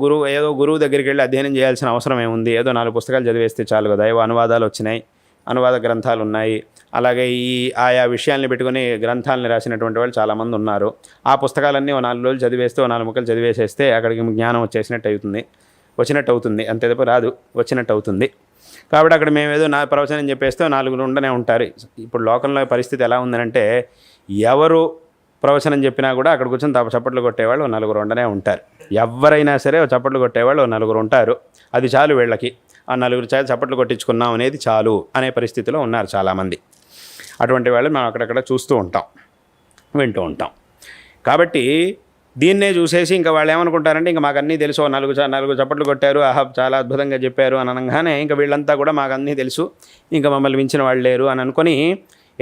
B: గురువు దగ్గరికి వెళ్ళి అధ్యయనం చేయాల్సిన అవసరం ఏముంది, ఏదో 4 పుస్తకాలు చదివేస్తే చాలు కదా, ఏవో అనువాదాలు వచ్చినాయి, అనువాద గ్రంథాలు ఉన్నాయి, అలాగే ఈ ఆయా విషయాల్ని పెట్టుకుని గ్రంథాలని రాసినటువంటి వాళ్ళు చాలామంది ఉన్నారు. ఆ పుస్తకాలన్నీ 4 రోజులు చదివేస్తే 4 ముక్కలు చదివేసేస్తే అక్కడికి జ్ఞానం వచ్చినట్టు అవుతుంది. అంతే తప్ప రాదు, వచ్చినట్టు అవుతుంది. కాబట్టి అక్కడ మేము ఏదో ప్రవచనం చెప్పేస్తే 4 ఉండనే ఉంటారు. ఇప్పుడు లోకంలో పరిస్థితి ఎలా ఉందనంటే ఎవరు ప్రవచనం చెప్పినా కూడా అక్కడ కూర్చొని చప్పట్లు కొట్టేవాళ్ళు 4 ఉండనే ఉంటారు. ఎవరైనా సరే చప్పట్లు కొట్టేవాళ్ళు 4 ఉంటారు. అది చాలు వీళ్ళకి, ఆ 4 చేత చప్పట్లు కొట్టించుకున్నాం అనేది చాలు అనే పరిస్థితిలో ఉన్నారు చాలామంది. అటువంటి వాళ్ళు మనం అక్కడక్కడ చూస్తూ ఉంటాం, వింటూ ఉంటాం. కాబట్టి దీన్నే చూసేసి ఇంకా వాళ్ళు ఏమనుకుంటారంటే ఇంకా మాకు అన్నీ తెలుసు, 4 చప్పట్లు కొట్టారు, ఆహా చాలా అద్భుతంగా చెప్పారు అని అనగానే ఇంకా వీళ్ళంతా కూడా మాకు అన్నీ తెలుసు, ఇంకా మమ్మల్ని మించిన వాళ్ళు లేరు అని అనుకొని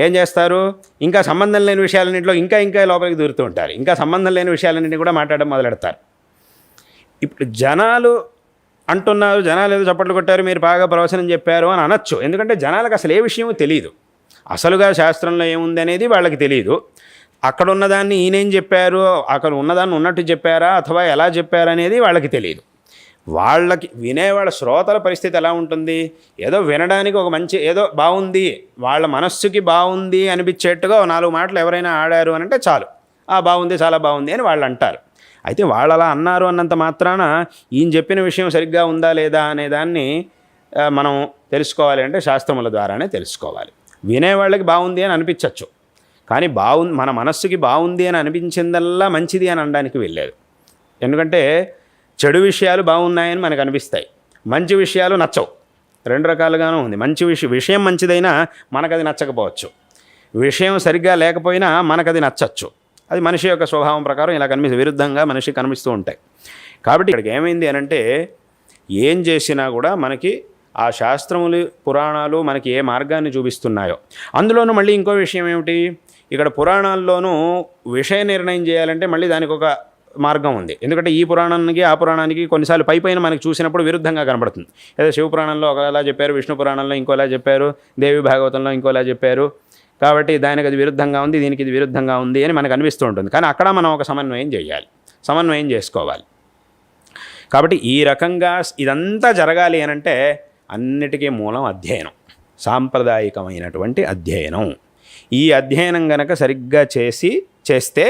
B: ఏం చేస్తారు, ఇంకా సంబంధం లేని విషయాలన్నింటిలో ఇంకా లోపలికి దూరుతూ ఉంటారు. ఇంకా సంబంధం లేని విషయాలన్నింటినీ కూడా మాట్లాడడం మొదలెడతారు. ఇప్పుడు జనాలు అంటున్నారు, జనాలు ఏదో చప్పట్లు కొట్టారు, మీరు బాగా ప్రవచనం చెప్పారు అని అనొచ్చు. ఎందుకంటే జనాలకు అసలు ఏ విషయం తెలియదు, అసలుగా శాస్త్రంలో ఏముంది అనేది వాళ్ళకి తెలియదు. అక్కడ ఉన్నదాన్ని ఈయనేం చెప్పారు, అక్కడ ఉన్నదాన్ని ఉన్నట్టు చెప్పారా అథవా ఎలా చెప్పారు అనేది వాళ్ళకి తెలియదు. వాళ్ళకి వినేవాళ్ళ శ్రోతల పరిస్థితి ఎలా ఉంటుంది, ఏదో వినడానికి ఒక మంచి ఏదో బాగుంది, వాళ్ళ మనస్సుకి బాగుంది అనిపించేట్టుగా 4 మాటలు ఎవరైనా ఆడారు అని అంటే చాలు, బాగుంది చాలా బాగుంది అని వాళ్ళు అంటారు. అయితే వాళ్ళు అలా అన్నారు అన్నంత మాత్రాన ఈయన చెప్పిన విషయం సరిగ్గా ఉందా లేదా అనే దాన్ని మనం తెలుసుకోవాలి అంటే శాస్త్రముల ద్వారానే తెలుసుకోవాలి. వినేవాళ్ళకి బాగుంది అని అనిపించవచ్చు, కానీ మన మనస్సుకి బాగుంది అని అనిపించిందల్లా మంచిది అని అనడానికి వెళ్ళలేదు. ఎందుకంటే చెడు విషయాలు బాగున్నాయని మనకు అనిపిస్తాయి, మంచి విషయాలు నచ్చవు. 2 రకాలుగానూ ఉంది. మంచి విషయం మంచిదైనా మనకది నచ్చకపోవచ్చు, విషయం సరిగ్గా లేకపోయినా మనకది నచ్చచ్చు. అది మనిషి యొక్క స్వభావం ప్రకారం ఇలా విరుద్ధంగా మనిషి కనిపిస్తూ ఉంటాయి. కాబట్టి ఇక్కడికి ఏమైంది అనంటే ఏం చేసినా కూడా మనకి ఆ శాస్త్రములు పురాణాలు మనకి ఏ మార్గాన్ని చూపిస్తున్నాయో. అందులోనూ మళ్ళీ ఇంకో విషయం ఏమిటి, ఇక్కడ పురాణాల్లోనూ విషయ నిర్ణయం చేయాలంటే మళ్ళీ దానికి ఒక మార్గం ఉంది. ఎందుకంటే ఈ పురాణానికి ఆ పురాణానికి కొన్నిసార్లు పైన మనకి చూసినప్పుడు విరుద్ధంగా కనబడుతుంది. ఏదో శివపురాణంలో ఒకలా చెప్పారు, విష్ణు పురాణంలో ఇంకోలా చెప్పారు, దేవి భాగవతంలో ఇంకోలా చెప్పారు, కాబట్టి దానికి అది విరుద్ధంగా ఉంది, దీనికి ఇది విరుద్ధంగా ఉంది అని మనకు అనిపిస్తూ ఉంటుంది. కానీ అక్కడ మనం ఒక సమన్వయం చేసుకోవాలి. కాబట్టి ఈ రకంగా ఇదంతా జరగాలి అనంటే అన్నిటికీ మూలం అధ్యయనం, సాంప్రదాయికమైనటువంటి అధ్యయనం. ఈ అధ్యయనం గనక సరిగ్గా చేస్తే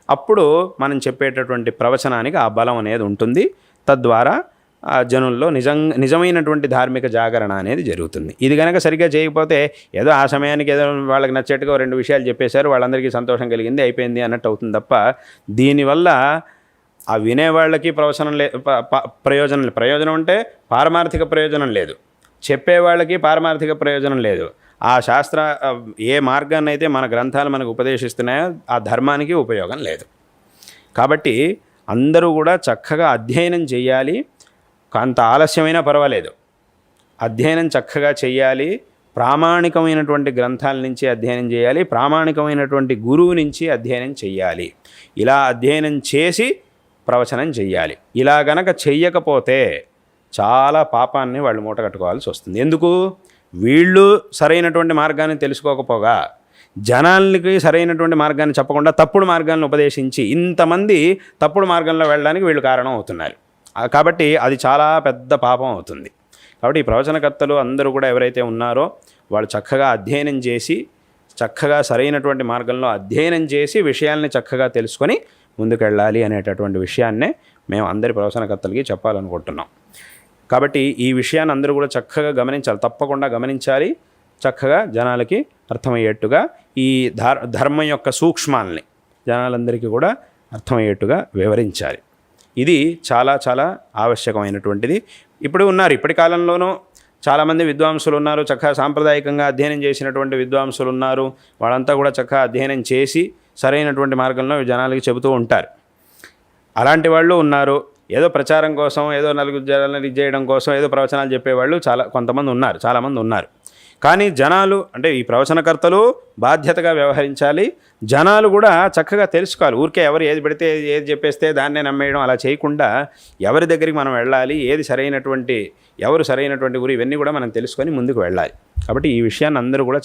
B: అప్పుడు మనం చెప్పేటటువంటి ప్రవచనానికి ఆ బలం అనేది ఉంటుంది. తద్వారా జనుల్లో నిజమైనటువంటి ధార్మిక జాగరణ అనేది జరుగుతుంది. ఇది కనుక సరిగ్గా చేయకపోతే ఏదో ఆ సమయానికి ఏదో వాళ్ళకి నచ్చేట్టుగా 2 విషయాలు చెప్పేశారు, వాళ్ళందరికీ సంతోషం కలిగింది, అయిపోయింది అన్నట్టు అవుతుంది తప్ప దీనివల్ల ఆ వినేవాళ్ళకి ప్రయోజనం అంటే పారమార్థిక ప్రయోజనం లేదు, చెప్పేవాళ్ళకి పారమార్థిక ప్రయోజనం లేదు, ఆ శాస్త్ర ఏ మార్గాన్ని అయితే మన గ్రంథాలు మనకు ఉపదేశిస్తున్నాయో ఆ ధర్మానికి ఉపయోగం లేదు. కాబట్టి అందరూ కూడా చక్కగా అధ్యయనం చేయాలి. కొంత ఆలస్యమైనా పర్వాలేదు, అధ్యయనం చక్కగా చేయాలి. ప్రామాణికమైనటువంటి గ్రంథాల నుంచి అధ్యయనం చేయాలి, ప్రామాణికమైనటువంటి గురువు నుంచి అధ్యయనం చేయాలి. ఇలా అధ్యయనం చేసి ప్రవచనం చెయ్యాలి. ఇలా గనక చెయ్యకపోతే చాలా పాపాన్ని వాళ్ళు మూటగట్టుకోవాల్సి వస్తుంది. ఎందుకు? వీళ్ళు సరైనటువంటి మార్గాన్ని తెలుసుకోకపోగా జనాలకి సరైనటువంటి మార్గాన్ని చెప్పకుండా తప్పుడు మార్గాన్ని ఉపదేశించి ఇంతమంది తప్పుడు మార్గంలో వెళ్ళడానికి వీళ్ళు కారణం అవుతున్నారు. కాబట్టి అది చాలా పెద్ద పాపం అవుతుంది. కాబట్టి ఈ ప్రవచనకర్తలు అందరూ కూడా ఎవరైతే ఉన్నారో వాళ్ళు చక్కగా అధ్యయనం చేసి, చక్కగా సరైనటువంటి మార్గంలో అధ్యయనం చేసి విషయాల్ని చక్కగా తెలుసుకొని ముందుకెళ్ళాలి అనేటటువంటి విషయాన్నే మేము అందరి ప్రవచనకర్తలకి చెప్పాలనుకుంటున్నాం. కాబట్టి ఈ విషయాన్ని అందరూ కూడా చక్కగా గమనించాలి, తప్పకుండా గమనించాలి. చక్కగా జనాలకి అర్థమయ్యేట్టుగా ఈ ధర్మం యొక్క సూక్ష్మాల్ని జనాలందరికీ కూడా అర్థమయ్యేట్టుగా వివరించాలి. ఇది చాలా చాలా ఆవశ్యకమైనటువంటిది. ఇప్పుడు ఉన్నారు, ఇప్పటి కాలంలోనూ చాలామంది విద్వాంసులు ఉన్నారు, చక్కగా సాంప్రదాయకంగా అధ్యయనం చేసినటువంటి విద్వాంసులు ఉన్నారు. వాళ్ళంతా కూడా చక్కగా అధ్యయనం చేసి సరైనటువంటి మార్గంలో జనాలకి చెబుతూ ఉంటారు. అలాంటి వాళ్ళు ఉన్నారు. ఏదో ప్రచారం కోసం, ఏదో నలుగురు జనాలను చేయడం కోసం ఏదో ప్రవచనాలు చెప్పేవాళ్ళు కొంతమంది ఉన్నారు, చాలామంది ఉన్నారు. కానీ జనాలు అంటే ఈ ప్రవచనకర్తలు బాధ్యతగా వ్యవహరించాలి. జనాలు కూడా చక్కగా తెలుసుకోవాలి. ఊరికే ఎవరు ఏది పెడితే ఏది చెప్పేస్తే దాన్నే నమ్మేయడం అలా చేయకుండా ఎవరి దగ్గరికి మనం వెళ్ళాలి, ఎవరు సరైనటువంటి గురి, ఇవన్నీ కూడా మనం తెలుసుకొని ముందుకు వెళ్ళాలి. కాబట్టి ఈ విషయాన్ని అందరూ కూడా